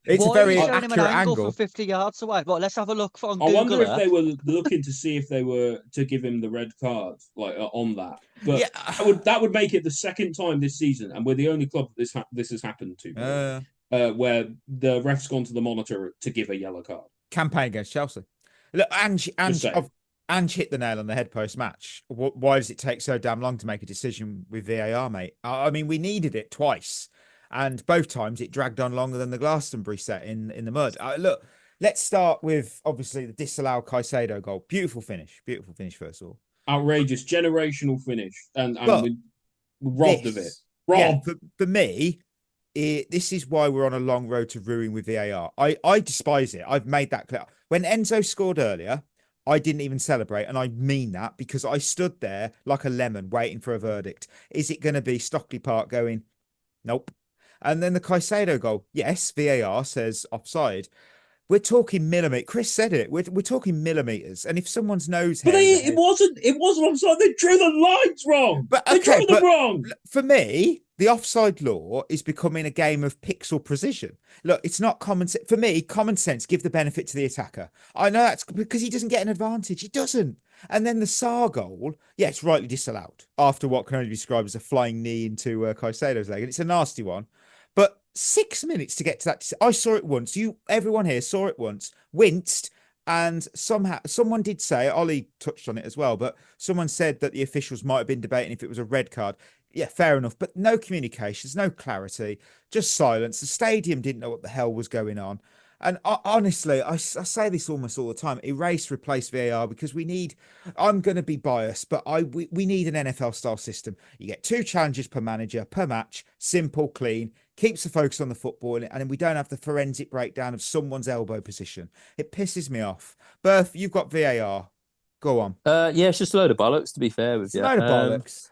It's why a very are you showing him an angle from 50 yards away? Well, let's have a look on Google. I wonder if they were looking to see if they were to give him the red card, on that. But that would make it the second time this season, and we're the only club that this has happened to, where the ref's gone to the monitor to give a yellow card. Campaign against Chelsea. Look, Ange hit the nail on the head post-match. Why does it take so damn long to make a decision with VAR, mate? I mean, we needed it twice, and both times it dragged on longer than the Glastonbury set in the mud. Look, let's start with, obviously, the disallowed Caicedo goal. Beautiful finish first of all. Outrageous, generational finish, and we robbed of it. Yeah, for me, this is why we're on a long road to ruin with VAR. I despise it. I've made that clear. When Enzo scored earlier, I didn't even celebrate, and I mean that because I stood there like a lemon waiting for a verdict. Is it going to be Stockley Park going, nope? And then the Caicedo goal, yes, VAR says offside. We're talking millimetres. Chris said it. We're talking millimetres. And if someone's nose, but it wasn't offside. They drew the lines wrong. They drew them wrong. For me, the offside law is becoming a game of pixel precision. Look, it's not common sense. For me, common sense, give the benefit to the attacker. I know that's because he doesn't get an advantage. He doesn't. And then the Sarr goal, it's rightly disallowed after what can only be described as a flying knee into Caicedo's leg. And it's a nasty one. But 6 minutes to get to that. I saw it once. Everyone here saw it once, winced. And someone did say, Ollie touched on it as well, but someone said that the officials might have been debating if it was a red card. yeah, fair enough. But no communications, no clarity, just silence. The stadium didn't know what the hell was going on. And honestly, I say this almost all the time: erase, replace VAR, because we need. I'm going to be biased, but we need an NFL style system. You get 2 challenges per manager per match, simple, clean, keeps the focus on the football, and then we don't have the forensic breakdown of someone's elbow position. It pisses me off. Berth, you've got VAR. Go on. Yeah, it's just a load of bollocks. To be fair with you, a load of bollocks.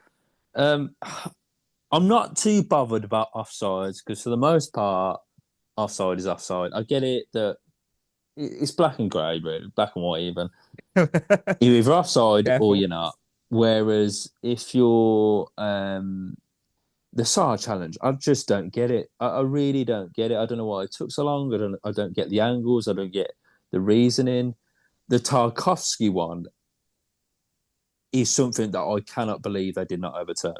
I'm not too bothered about offsides because for the most part, offside is offside. I get it that it's black and grey, really, black and white even. You're either offside or you're not. Whereas if you're the SAR challenge, I just don't get it. I really don't get it. I don't know why it took so long. I don't get the angles. I don't get the reasoning. The Tarkovsky one is something that I cannot believe they did not overturn.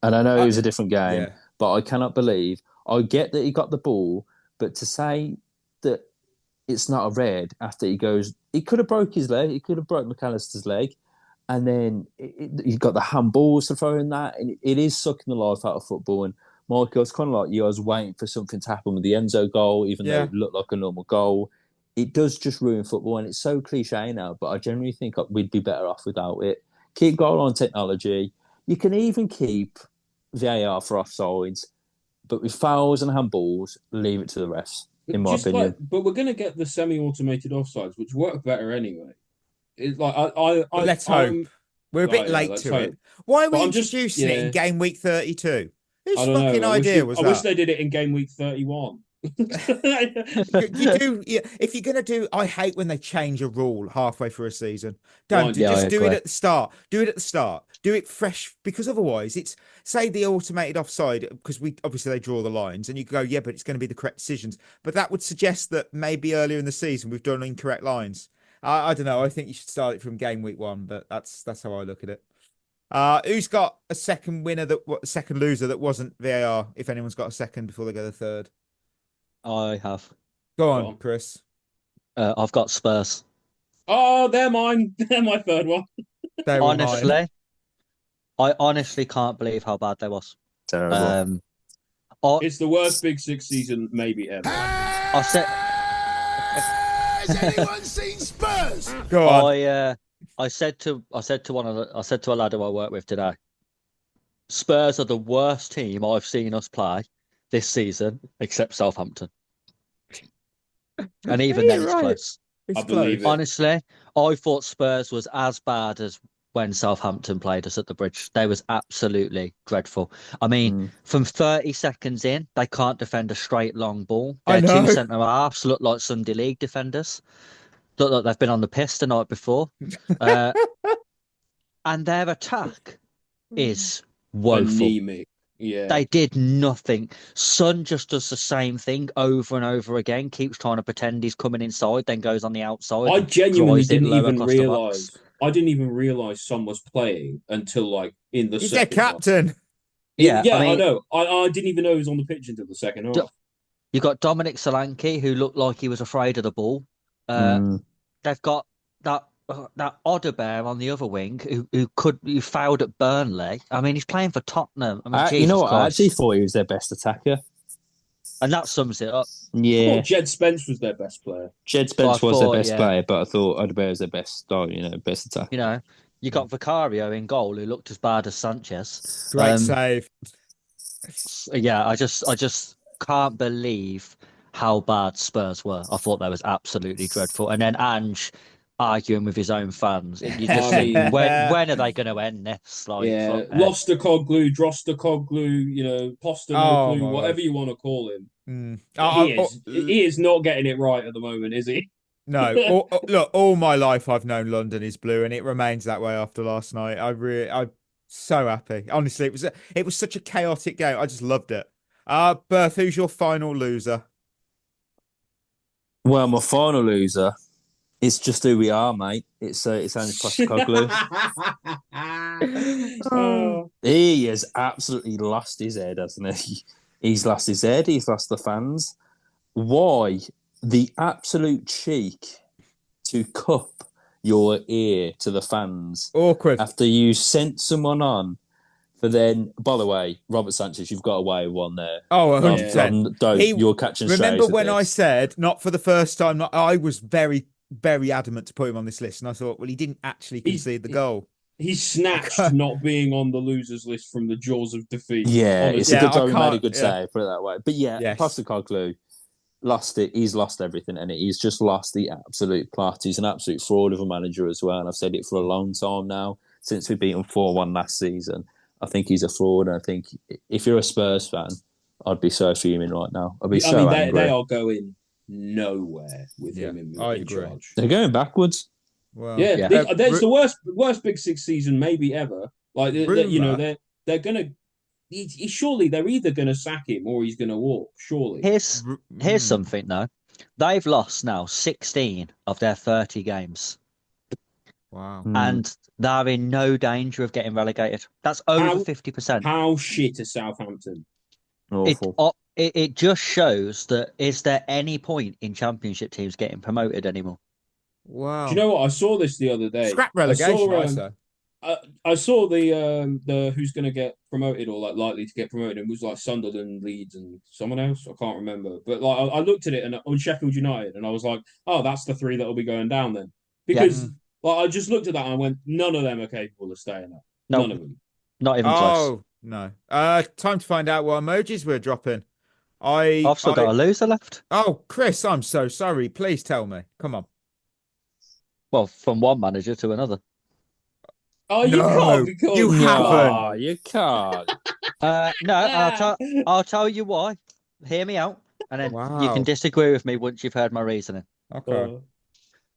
And I know it was a different game, but I cannot believe. I get that he got the ball, but to say that it's not a red after he could have broke his leg, he could have broke McAllister's leg, and then he got the handballs to throw in that, and it is sucking the life out of football. And Michael, it's kind of like you. I was waiting for something to happen with the Enzo goal, even though it looked like a normal goal. It does just ruin football, and it's so cliche now, but I generally think we'd be better off without it. Keep goal on technology. You can even keep VAR for offsides, but with fouls and handballs, leave it to the refs, in my opinion. But we're going to get the semi-automated offsides, which work better anyway. It's like let's hope. We're a bit late to it. Why are we introducing it in game week 32? Whose fucking idea was that? I wish they did it in game week 31. You do if you're gonna do. I hate when they change a rule halfway through a season. Don't do it at the start. Do it at the start. Do it fresh, because otherwise it's, say, the automated offside, because we obviously they draw the lines and you go, yeah, but it's going to be the correct decisions. But that would suggest that maybe earlier in the season we've done incorrect lines. I don't know. I think you should start it from game week 1, but that's how I look at it. Who's got a second second loser that wasn't VAR? If anyone's got a second before they go to the third. I have. Go on, Chris. I've got Spurs. Oh, they're mine. They're my third one. I honestly can't believe how bad they was. Terrible. It's the worst Big Six season maybe ever. Has anyone seen Spurs? Go on. I said to a lad who I work with today, Spurs are the worst team I've seen us play this season, except Southampton. And even then, it's close. I believe it. Honestly, I thought Spurs was as bad as when Southampton played us at the Bridge. They was absolutely dreadful. I mean, from 30 seconds in, they can't defend a straight long ball. Their 2 centre-halves look like Sunday League defenders. Look like they've been on the piss the night before. And their attack is woeful. Anemic. Yeah. They did nothing. Son just does the same thing over and over again, keeps trying to pretend he's coming inside, then goes on the outside. I genuinely didn't even realise. I didn't even realise Son was playing until in the He's second their captain. half. Yeah, I know. I didn't even know he was on the pitch until the second half. You got Dominic Solanke, who looked like he was afraid of the ball. They've got that Odebear on the other wing who fouled at Burnley. I mean, he's playing for Tottenham. I mean, you know what? Christ. I actually thought he was their best attacker. And that sums it up. Yeah. I thought Jed Spence was their best player. Jed Spence was their best player, but I thought Odebear was their best attacker. You got Vicario in goal, who looked as bad as Sanchez. Great save. Yeah, I just can't believe how bad Spurs were. I thought that was absolutely dreadful. And then Ange arguing with his own fans. You just think, when are they going to end this? Lostacoglu, Drostacoglu, Postanoglu, whatever you want to call him. He is not getting it right at the moment, is he? No. Look, all my life I've known London is blue, and it remains that way after last night. I'm so happy. Honestly, it was such a chaotic game. I just loved it. Berth, who's your final loser? Well, my final loser, it's just who we are, mate. It's Ange Postecoglou. He has absolutely lost his head, hasn't he? He's lost his head. He's lost the fans. Why the absolute cheek to cup your ear to the fans? Awkward. After you sent someone on But then, by the way, Robert Sanchez, you've got away with one there. Oh, 100%. You're catching strays. Remember when I said, not for the first time, I was very, very adamant to put him on this list. And I thought, well, he didn't actually concede the goal. He snatched not being on the losers list from the jaws of defeat. Yeah, honestly. it's a good job he made a good save, put it that way. But Postecoglou lost it. He's lost everything, and he's just lost the absolute plot. He's an absolute fraud of a manager as well, and I've said it for a long time now, since we beat him 4-1 last season. I think he's a fraud, and I think if you're a Spurs fan, I'd be so fuming right now. I'd be so angry. They are going nowhere with him in charge. They're going backwards. Well, there's the worst Big Six season maybe ever. Like they're gonna. Surely they're either gonna sack him or he's gonna walk. Surely. Here's something though. They've lost now 16 of their 30 games. Wow. And they're in no danger of getting relegated. That's over 50%. How shit is Southampton? Awful. It just shows that is there any point in Championship teams getting promoted anymore? Wow. Do you know what? I saw this the other day. Scrap relegation, I saw the who's going to get promoted or like likely to get promoted. It was like Sunderland, Leeds, and someone else. I can't remember. But like I looked at it and on Sheffield United, and I was like, oh, that's the three that will be going down then. Because like I just looked at that and I went, none of them are capable of staying up. None of them. Not even close. No. Time to find out what emojis we're dropping. I've still got a loser left. Oh, Chris, I'm so sorry. Please tell me. Come on. Well, from one manager to another. Oh, you can't. Because you haven't. Oh, you can't. No, I'll tell you why. Hear me out, and then you can disagree with me once you've heard my reasoning. Okay.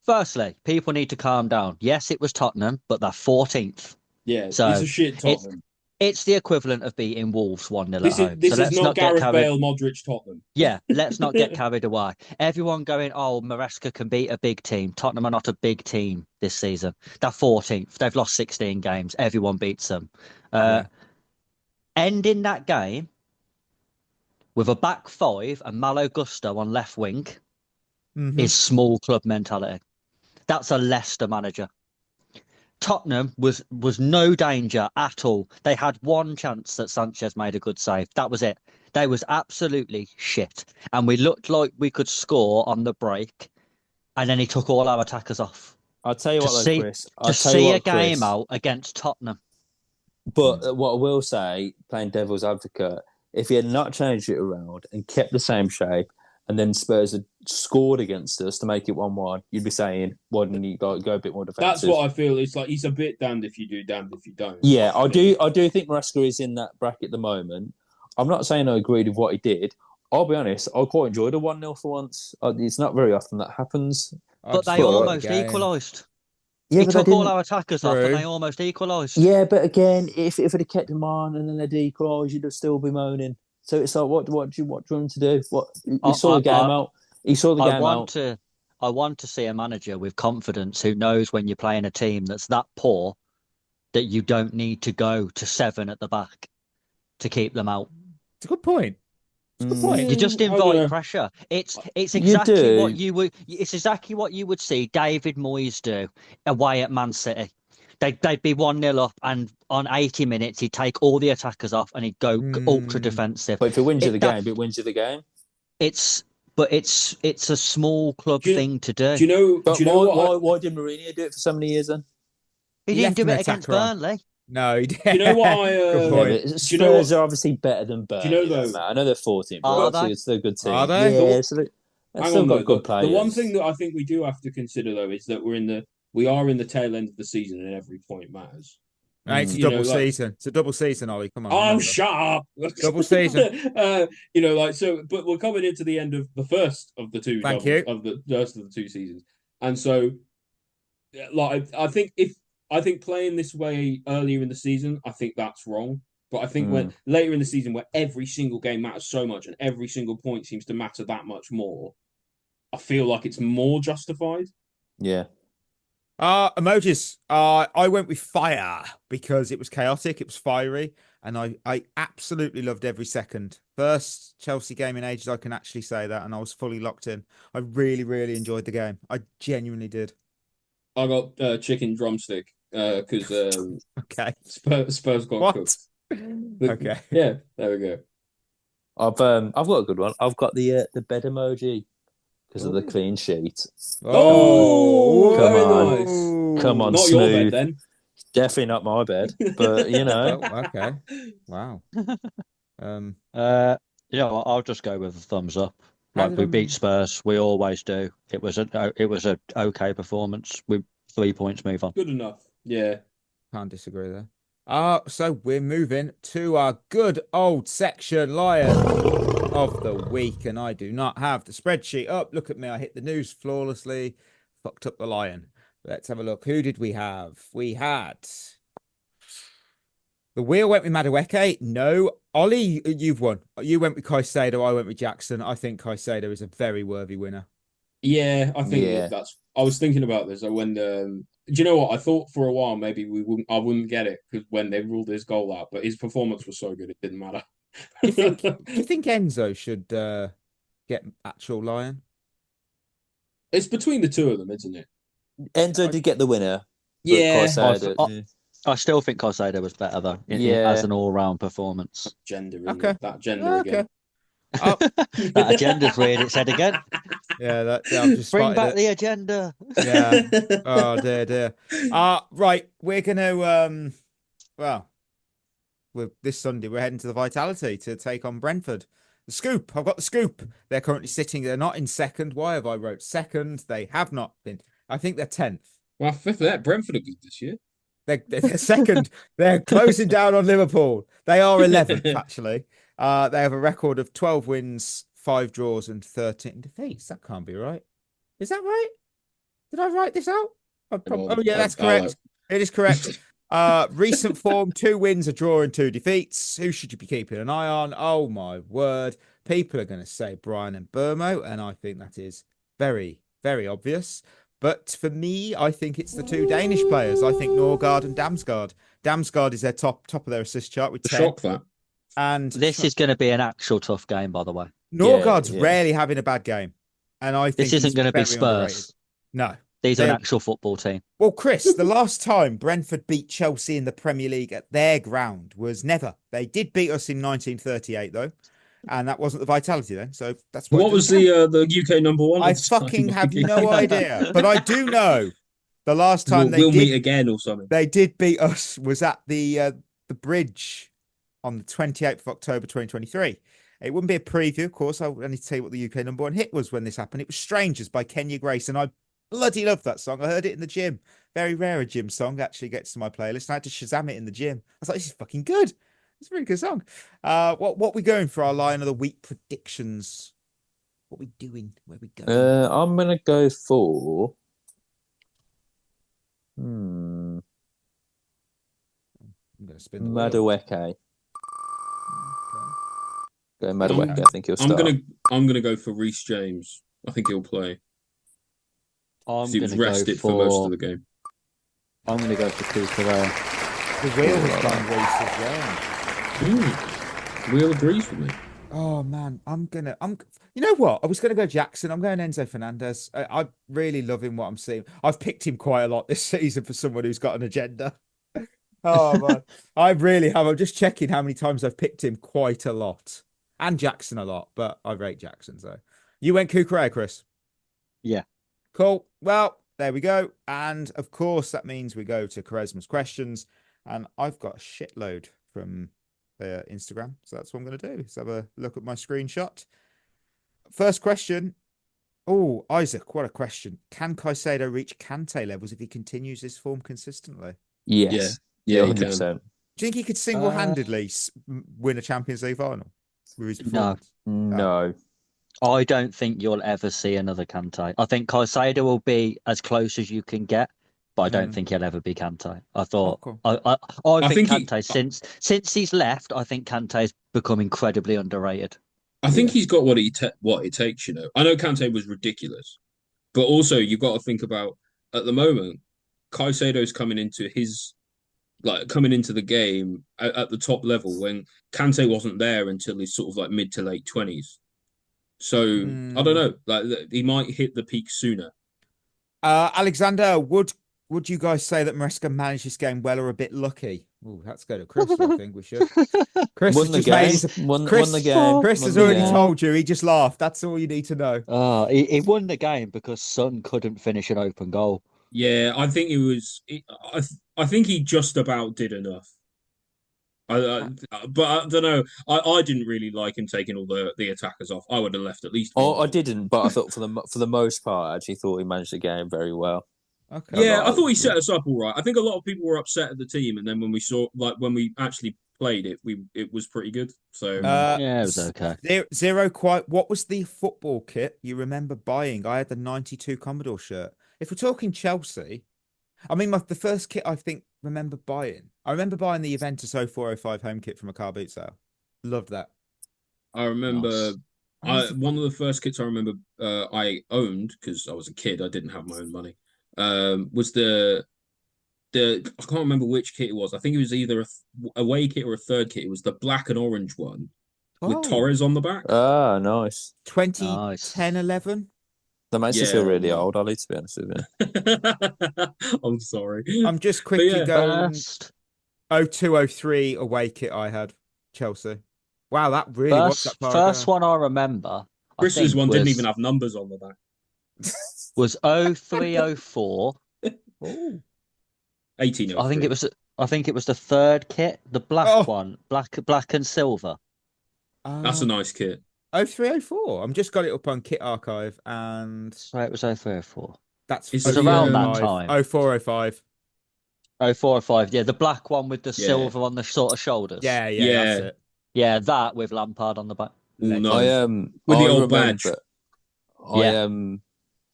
Firstly, people need to calm down. Yes, it was Tottenham, but they're 14th. Yeah, so it's a shit Tottenham. It's the equivalent of beating Wolves 1-0 at home. This is not Gareth Bale, Modric, Tottenham. Yeah, let's not get carried away. Everyone going, oh, Maresca can beat a big team. Tottenham are not a big team this season. They're 14th. They've lost 16 games. Everyone beats them. Ending that game with a back five and Malo Gusto on left wing is small club mentality. That's a Leicester manager. Tottenham was no danger at all. They had one chance that Sanchez made a good save. That was it. They was absolutely shit. And we looked like we could score on the break. And then he took all our attackers off. I'll tell you what, Chris. To see a game out against Tottenham. But what I will say, playing devil's advocate, if he had not changed it around and kept the same shape, and then Spurs had scored against us to make it 1-1, you'd be saying, why didn't you go a bit more defensive? That's what I feel. It's like he's a bit damned if you do, damned if you don't. Yeah, I do think Maresca is in that bracket at the moment. I'm not saying I agreed with what he did. I'll be honest, I quite enjoyed a 1-0 for once. It's not very often that happens. But they almost equalised. Yeah, he took all our attackers off and they almost equalised. Yeah, but again, if it had kept him on and then they'd equalised, you'd have still be moaning. So it's like, what do you want him to do? You saw the game out. He saw the game out. I want to see a manager with confidence who knows when you're playing a team that's that poor that you don't need to go to 7 at the back to keep them out. It's a good point. You just invite pressure. It's exactly what you would. It's exactly what you would see David Moyes do away at Man City. They'd be 1-0 up, and on 80 minutes he'd take all the attackers off and he'd go ultra defensive. But if it wins you the game, it wins you the game. It's a small club thing to do. Do you know? Why did Mourinho do it for so many years then? He didn't do it against Burnley. No, he didn't. Do you know what Spurs are obviously better than Burnley. Do you know though? I know they're 14th, but it's still a good team. Are they? Yeah, they've still got good players. The one thing that I think we do have to consider though is that we are in the tail end of the season and every point matters. It's a double season. It's a double season, Ollie. Come on. Oh, shut up. Double season. But we're coming into the end of the first of the two. Thank you. Of the first of the two seasons. And so, I think playing this way earlier in the season, I think that's wrong. But I think when later in the season where every single game matters so much and every single point seems to matter that much more, I feel like it's more justified. Yeah. Emojis. I went with fire because it was chaotic, it was fiery, and I absolutely loved every second. First Chelsea game in ages, I can actually say that, and I was fully locked in. I really, really enjoyed the game. I genuinely did. I got chicken drumstick because okay. Spurs got cooked. Okay. Yeah, there we go. I've got a good one. I've got the bed emoji because of the clean sheet. Oh, come very on. nice. Come on, Not smooth. your bed then. Definitely not my bed, but you know. Oh, okay. Wow. You know what? I'll just go with a thumbs up. Like we beat Spurs, we always do. It was a okay performance. With 3 points, move on. Good enough. Yeah. Can't disagree there. So we're moving to our good old section, Lion of the Week, and I do not have the spreadsheet up. Look at me, I hit the news flawlessly. Fucked up the Lion. Let's have a look. Who did we have? We had... The wheel went with Madueke. No. Ollie, you've won. You went with Caicedo. I went with Jackson. I think Caicedo is a very worthy winner. Yeah, I think that's. I was thinking about this. When do you know what? I thought for a while maybe I wouldn't get it because when they ruled his goal out, but his performance was so good it didn't matter. Do you think Enzo should get actual Lion? It's between the two of them, isn't it? Enzo did get the winner. Yeah. I still think Caicedo was better though, as an all-round performance. Gender, okay. That gender again. Oh. That agenda's reared its head again. Yeah, I've just bring back it. the agenda. Yeah. Oh dear. Right, we're gonna this Sunday we're heading to the Vitality to take on Brentford. The scoop. I've got the scoop. They're currently sitting. They're not in second. Why have I wrote second? They have not been. I think they're 10th. Well, fifth that Brentford are good this year. They're second. They're closing down on Liverpool. They are 11th, actually. They have a record of 12 wins, 5 draws, and 13 defeats. That can't be right. Is that right? Did I write this out? Oh, yeah, that's correct. It is correct. Recent form, 2 wins, a draw, and 2 defeats. Who should you be keeping an eye on? Oh, my word. People are going to say Bruyne and Burmo, and I think that is very, very obvious. But for me, I think it's the 2 Danish players. I think Norgard and Damsgaard. Damsgaard is their top of their assist chart with 10. Shock that. And this is going to be an actual tough game, by the way. Norgard's rarely having a bad game. And I think this isn't going to be Spurs. Underrated. No. These are an actual football team. Well, Chris, the last time Brentford beat Chelsea in the Premier League at their ground was never. They did beat us in 1938, though. And that wasn't the Vitality then. So that's what was the UK number 1? I fucking have no idea. But I do know the last time we'll meet again or something. They did beat us was at the Bridge on the 28th of October 2023. It wouldn't be a preview, of course. I need to tell you what the UK number 1 hit was when this happened. It was Strangers by Kenya Grace. And I bloody love that song. I heard it in the gym. Very rare a gym song actually gets to my playlist. I had to Shazam it in the gym. I was like, this is fucking good. It's a really good song. What we going for our Lion of the Week predictions? What we doing? Where we going? I'm gonna go for. I'm gonna spin the Madueke. Go Madueke. I think he'll start. I'm gonna go for Reece James. I think he'll play. He was rested for most of the game. I'm gonna go for Cooper. The wheel has done Reece as well. Wheel agrees with me. Oh man, you know what? I was gonna go Jackson. I'm going Enzo Fernandez. I really love him. What I'm seeing, I've picked him quite a lot this season for someone who's got an agenda. Oh man, I really have. I'm just checking how many times I've picked him quite a lot, and Jackson a lot. But I rate Jackson. So you went Kukurea, Chris. Yeah. Cool. Well, there we go. And of course, that means we go to Quaresma's questions, and I've got a shitload from Instagram, so that's what I'm going to do. Let's have a look at my screenshot. First question. Oh, Isaac, what a question. Can Caicedo reach Kante levels if he continues this form consistently? Yes. Yeah, 100%. Do you think he could single-handedly win a Champions League final with his performance? No. I don't think you'll ever see another Kante. I think Caicedo will be as close as you can get, but I don't think he'll ever be Kante. I thought I think Kante since he's left, I think Kante's become incredibly underrated. I think he's got what it takes. You know, I know Kante was ridiculous, but also you've got to think about at the moment, Caicedo's coming into the game at the top level when Kante wasn't there until his sort of like mid to late 20s. So I don't know, like he might hit the peak sooner. Alexander, would you guys say that Maresca managed this game well or a bit lucky? Oh, let's go to Chris. I think we should. Chris Won has the just game. made Won the game. Chris Won has the already game. told you. He just laughed. That's all you need to know. He won the game because Son couldn't finish an open goal. Yeah, I think it was. I think he just about did enough. But I don't know. I didn't really like him taking all the attackers off. I would have left at least. Oh, I didn't, but I thought for the most part, I actually thought he managed the game very well. Okay. Yeah, I thought he set us up all right. I think a lot of people were upset at the team, and then when we saw, when we actually played it, it was pretty good. So yeah, it was okay. Zero. Quite. What was the football kit you remember buying? I had the '92 Commodore shirt. If we're talking Chelsea, I mean, the first kit I think I remember buying the Juventus 0405 home kit from a car boot sale. Loved that. I remember Nice. one of the first kits I remember I owned because I was a kid. I didn't have my own money. Was the I can't remember which kit it was. I think it was either a away kit or a third kit. It was the black and orange one with Torres on the back. Ah, nice. 2010, 11. That makes you feel really old, Ollie, to be honest with you. I'm sorry. I'm just quickly going 0203 away kit I had, Chelsea. Wow, that really was that far First ago. one I remember. Chris's one didn't even have numbers on the back. Was 0304. 1803. I think it was the third kit, the black one, black and silver. That's a nice kit. 0304. I'm just got it up on Kit Archive and so it was 0304. That's it was around that time. 0405. 0405. Yeah, the black one with the silver on the sort of shoulders. Yeah, that's it. Yeah, that with Lampard on the back. No. With the old badge.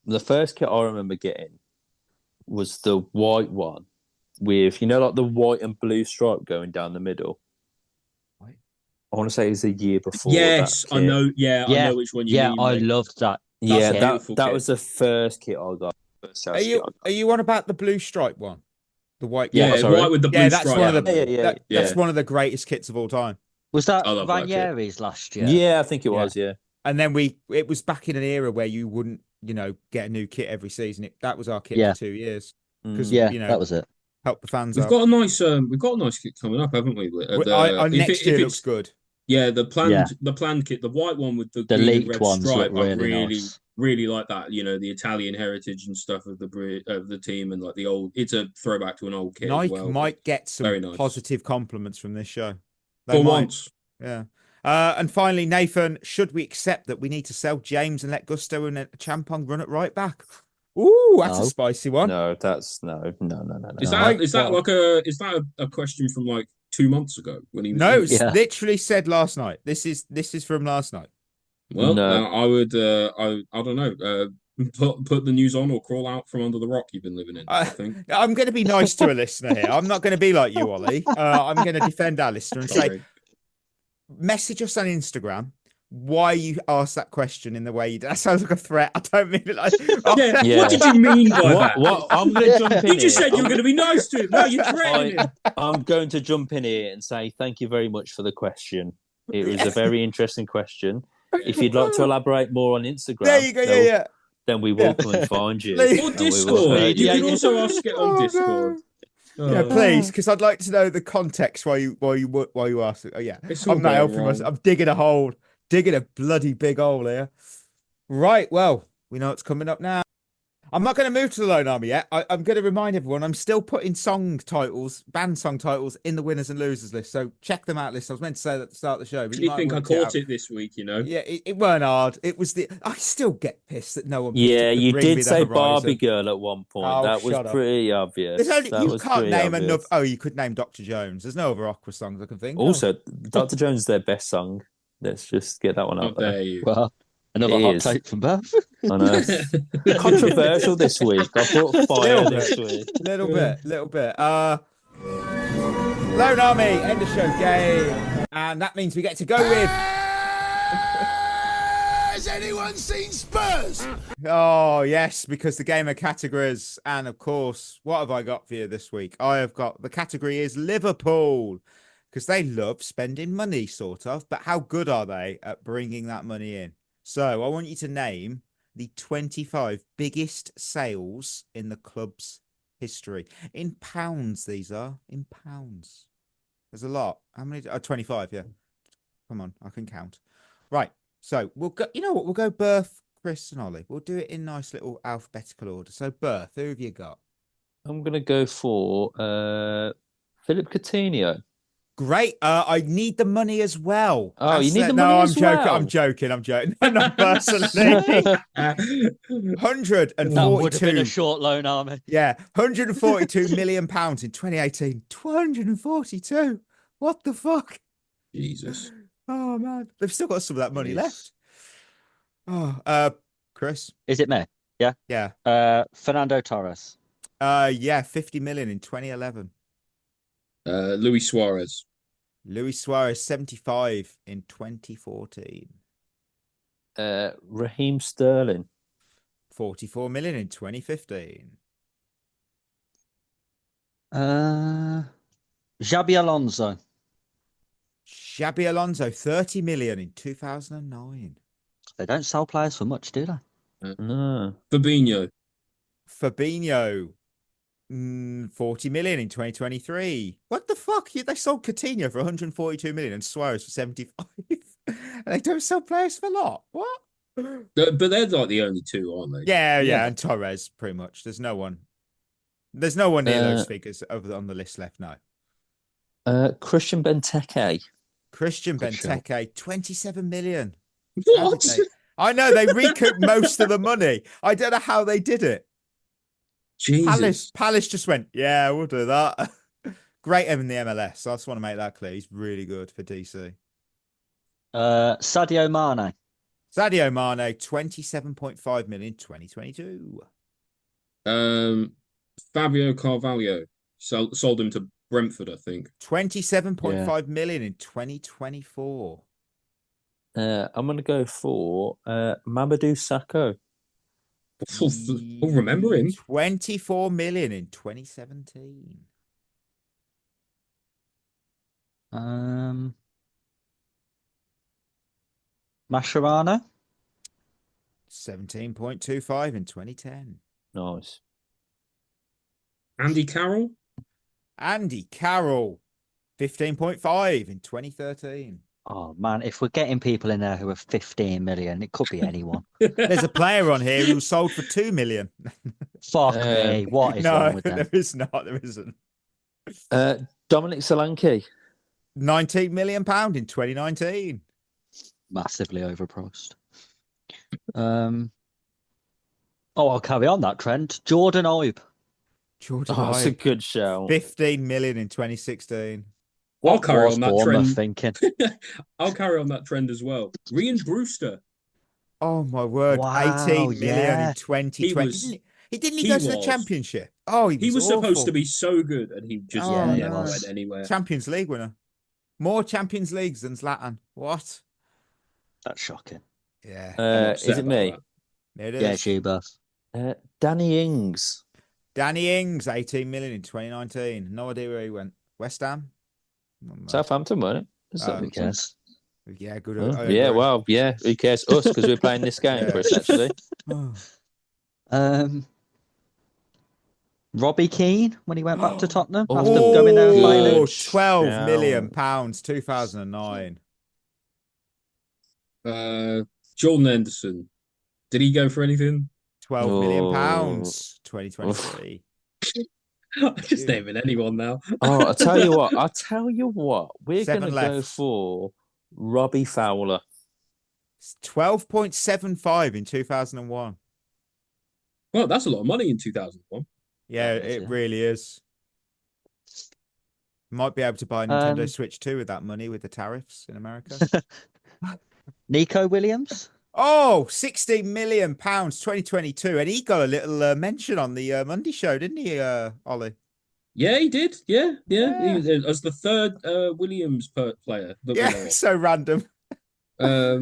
The first kit I remember getting was the white one with, like the white and blue stripe going down the middle. I want to say it was a year before. Yes, I know. Yeah, I know which one you mean. Yeah, I loved that. That was the first kit I got. Are you on about the blue stripe one? The white. Yeah, white with the blue stripe. That's one of the greatest kits of all time. Was that Ranieri's last year? Yeah, I think it was. Yeah. And then it was back in an era where you wouldn't, get a new kit every season. That was our kit for 2 years. Because that was it. Help the fans. We've got a nice kit coming up, haven't we? Next year looks good. Yeah, the planned kit, the white one with the green and red stripe, really like that. The Italian heritage and stuff of the team and like the old. It's a throwback to an old kit. Nike as well, might get some positive compliments from this show. For once, yeah. And finally, Nathan, should we accept that we need to sell James and let Gusto and Champong run it right back? Ooh, that's a spicy one. No, that's no. Is that a question from like 2 months ago when he was? No, it's literally said last night. This is from last night. Well, I would. I don't know. Put the news on or crawl out from under the rock you've been living in. I think I'm going to be nice to a listener here. I'm not going to be like you, Ollie. I'm going to defend our listener and say, message us on Instagram why you asked that question in the way you did. That sounds like a threat. I don't mean it like. What did you mean by that? What? I'm going to jump in. You just said you were going to be nice to him. Now you're threatening him. I'm going to jump in here and say thank you very much for the question. It was a very interesting question. If you'd like to elaborate more on Instagram, there you go. Then we will come and find you. Or Discord. You can also ask it on Discord. Yeah, please, because I'd like to know the context why you asked it. Oh yeah, I'm not helping myself. I'm digging a hole, digging a bloody big hole here. Right, well, we know what's coming up now. I'm not going to move to the Lone Army yet. I'm going to remind everyone I'm still putting band song titles in the winners and losers list. So check them out. List. I was meant to say that at the start of the show. But you think I caught it this week? Yeah, it weren't hard. It was I still get pissed that no one. Yeah, you did say Barbie Girl at one point. That was pretty obvious. You can't name enough. Oh, you could name Dr. Jones. There's no other Aqua songs I can think. Also, Dr. Jones is their best song. Let's just get that one out there. Well, another hot take from Beth. I know. Controversial this week. I thought fire this week. Little bit. Lone Army, end of show game. And that means we get to go with... Has anyone seen Spurs? Oh, yes, because the game of categories. And of course, what have I got for you this week? I have got... The category is Liverpool. Because they love spending money, sort of. But how good are they at bringing that money in? So I want you to name the 25 biggest sales in the club's history. In pounds, these are. In pounds. There's a lot. How many? 25, yeah. Come on, I can count. Right. So we'll go, you know what? We'll go birth, Chris and Ollie. We'll do it in nice little alphabetical order. So birth, who have you got? I'm going to go for Philip Coutinho. Great. I need the money as well. Oh, you need the money as well? well? I'm joking. Not personally. 142. That would have been a short loan, Army. Yeah, 142 million pounds in 2018. 242. What the fuck? Jesus. Oh man, they've still got some of that money left. Oh, Chris. Is it me? Yeah. Yeah. Fernando Torres. Yeah, 50 million in 2011. Luis Suarez. Luis Suarez, 75 in 2014. Raheem Sterling. 44 million in 2015. Xabi Alonso. Xabi Alonso, 30 million in 2009. They don't sell players for much, do they? No. Fabinho. 40 million in 2023. What the fuck? They sold Coutinho for 142 million and Suarez for 75. They don't sell players for a lot. What? But they're like the only two, aren't they? Yeah, and Torres, pretty much. There's no one near those figures on the list left now. Christian Benteke. Christian Benteke, 27 million. What? I know, they recouped most of the money. I don't know how they did it. Jesus. Palace just went, yeah, we'll do that. Great in the MLS. I just want to make that clear. He's really good for DC. Sadio Mane. Sadio Mane, 27.5 million, 2022. Fabio Carvalho. Sold him to Brentford, I think. 27.5 million in 2024. I'm going to go for Mamadou Sakho. I'll remember him. 24 million in 2017. Mascherano. 17.25 in 2010. Nice. Andy Carroll. Andy Carroll, 15.5 in 2013. Oh man, if we're getting people in there who are 15 million, it could be anyone. There's a player on here who sold for 2 million. Fuck me. What is wrong with them? There is not. There isn't. Dominic Solanke. 19 million pound in 2019. Massively overpriced. I'll carry on that trend. Jordan Ibe. That's a good show. 15 million in 2016. I'll carry on that trend. Thinking. I'll carry on that trend as well. Ryan Brewster. Oh my word! Wow, 18 million in 2020. He didn't go to the championship. Oh, he was supposed to be so good, and he just never went anywhere. Champions League winner. More Champions Leagues than Zlatan. What? That's shocking. Yeah. Is it me? It is. Yeah, it's you, boss. Danny Ings. Danny Ings, 18 million in 2019. No idea where he went. West Ham? Southampton, wasn't it? Who cares? Yeah, good. Yeah, well, yeah. Who cares? Us, because we're playing this game for us, actually. Robbie Keane, when he went back to Tottenham after going there and playing. 12 million pounds, 2009. Jordan Henderson. Did he go for anything? 12 million pounds, 2023. I'm just naming anyone now. I'll tell you what. We're going to go for Robbie Fowler. 12.75 in 2001. Well, that's a lot of money in 2001. Yeah, it really is. Might be able to buy a Nintendo Switch 2 with that money with the tariffs in America. Nico Williams. 16 million pounds, 2022. And he got a little mention on the Monday show, didn't he, Ollie? Yeah, he did. Yeah. He was, as the third Williams player. Yeah, so random. A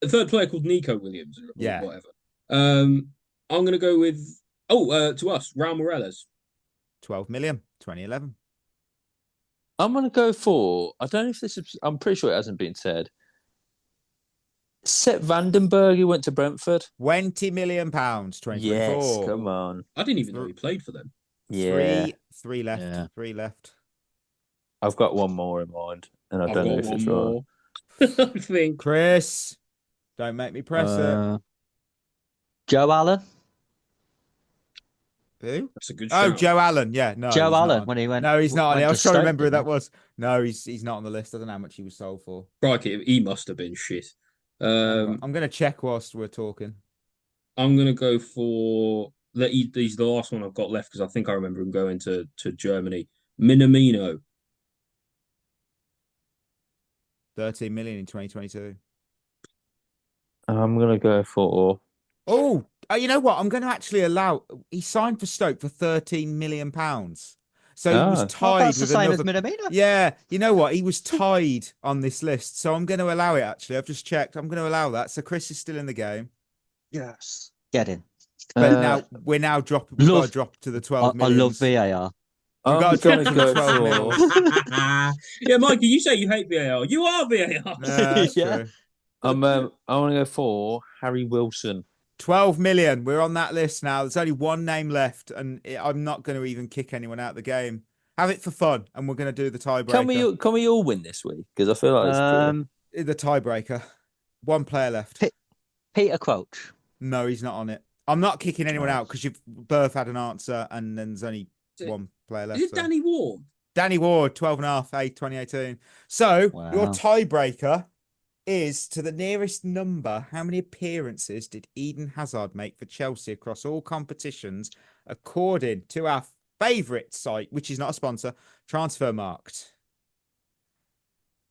third player called Nico Williams. Or whatever. I'm going to go with, to us, Raul Morales. 12 million, 2011. I'm going to go for, I don't know if this is, I'm pretty sure it hasn't been said. Sepp Vandenberg, who went to Brentford. 20 million pounds, 2024. Yes, come on. I didn't even know he played for them. Yeah. Three left. Yeah. 3 left. I've got one more in mind, and I don't know if it's more. right. I think Chris, don't make me press it. Joe Allen. Who? That's a good Oh, shout. Joe Allen. Yeah, no. Joe Allen when he went. No, he's not on it. I was trying to remember who that was. was. No, he's not on the list. I don't know how much he was sold for. Crikey, he must have been shit. I'm going to check whilst we're talking. I'm going to go for... He's the last one I've got left because I think I remember him going to Germany. Minamino. 13 million in 2022. I'm going to go for... Oh, you know what? I'm going to actually allow... He signed for Stoke for £13 million. So he was tied that's with the same another... as Minamino. Yeah, you know what? He was tied on this list. So I'm going to allow it, actually. I've just checked. I'm going to allow that. So Chris is still in the game. Yes. Get in. But now we're now dropping. We've got to drop to the 12 million. I love VAR. We've got to drop to the 12 million. Yeah, Mikey, you say you hate VAR. You are VAR. That's true. I want to go for Harry Wilson. 12 million. We're on that list now. There's only one name left, and I'm not going to even kick anyone out of the game. Have it for fun, and we're going to do the tiebreaker. Can we all win this week? Because I feel like it's the tiebreaker. One player left. Peter Crouch. No, he's not on it. I'm not kicking anyone out because you've both had an answer, and then there's only one player left. Is it Danny Ward? Danny Ward, 12.5, 2018. So your tiebreaker is to the nearest number. How many appearances did Eden Hazard make for Chelsea across all competitions, according to our favourite site, which is not a sponsor, Transfermarkt?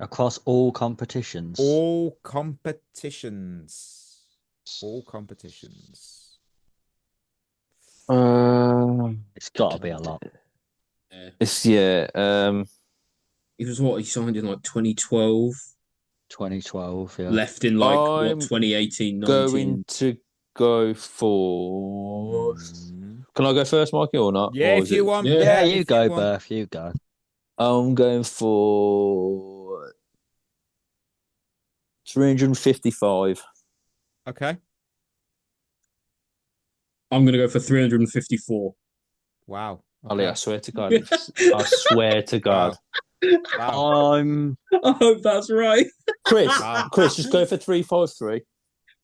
Across all competitions. All competitions. All competitions. It's got to be a lot. Yeah. He was what? He signed in like 2012. 2012, yeah. Left in like what 2018, 19. Going to go for. Can I go first, Mikey, or not? Yeah, or if you want. Yeah, you go, Berth. You go. I'm going for 355. Okay. I'm going to go for 354. Wow. Okay. Ollie, I swear to God. I swear to God. Wow. I hope that's right. Chris, just go for 353.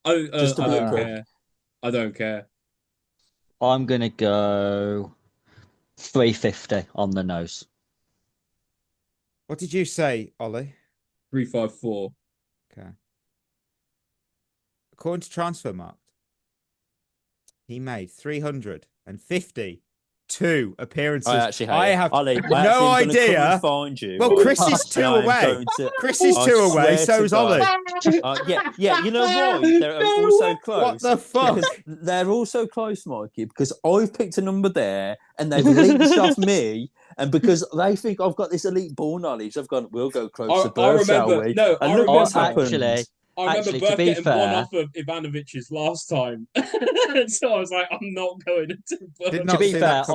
I don't care. I don't care. I'm going to go 350 on the nose. What did you say, Ollie? 354. Okay. According to Transfermarkt, he made 352 appearances. I have Ollie, no idea. Find you. Well, Chris is 2 away. Chris is 2 away, so is Ollie. Yeah. You know why? They're all so close. What the fuck? They're all so close, Mikey, because I've picked a number there and they've leached off me. And because they think I've got this elite ball knowledge, I've gone, we'll go close to Birth, shall we? No, and look what's happened. I remember Berth getting one off of Ivanovic's last time. So I was like, I'm not going into Berth. To be fair,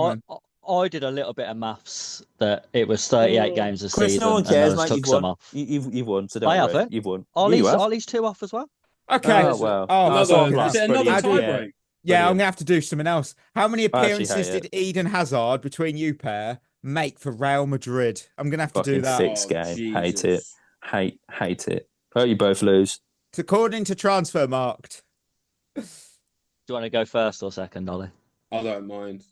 I did a little bit of maths that it was 38 games a season. No one cares, and mate. took some off. You've won, so don't I worry. haven't. You've won. Ollie's 2 off as well. Okay. Oh, well. Is it another tiebreak? Yeah, I'm going to have to do something else. How many appearances did Eden Hazard, between you pair, make for Real Madrid? I'm going to have to do that. 6 game. Hate it. Hate it. Hope you both lose. According to Transfermarkt. Do you want to go first or second, Ollie? I don't mind.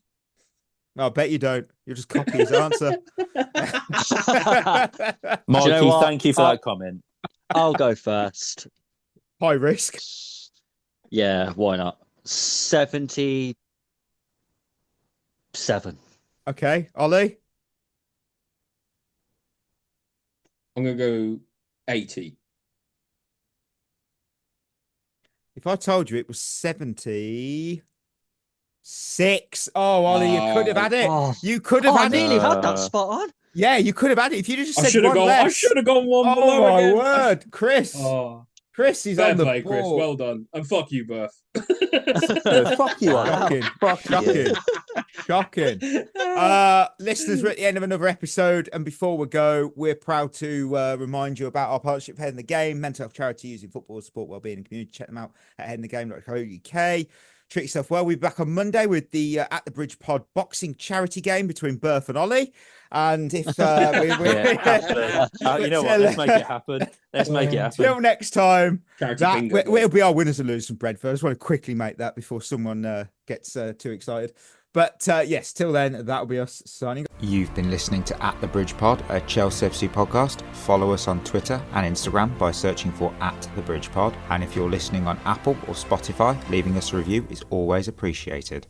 No, I bet you don't. You'll just copy his answer. Mikey, thank you for that comment. I'll go first. High risk. Yeah, why not? 77. Okay, Ollie? I'm going to go 80. If I told you it was 76. Oh, Ollie, you could have had it. You could have had it. I nearly had that spot on. Yeah, you could have had it. If you just said I should have gone one below. Oh, my again. word. Chris. Chris, he's on the play, ball. Chris. Well done. And fuck you, Berth. Fuck you, Shocking. Shocking. Listeners, we're at the end of another episode. And before we go, we're proud to remind you about our partnership with Head in the Game, mental health charity using football to support wellbeing and community. Check them out at headinthegame.co.uk. treat yourself well. We'll be back on Monday with the At the Bridge Pod boxing charity game between Berth and Ollie. And if you know what, let's make it happen. Let's make it happen. Till next time, bingo, it'll be our winners and losers from Brentford. I just want to quickly make that before someone gets too excited. But yes, till then, that'll be us signing. You've been listening to At the Bridge Pod, a Chelsea FC podcast. Follow us on Twitter and Instagram by searching for At the Bridge Pod. And if you're listening on Apple or Spotify, leaving us a review is always appreciated.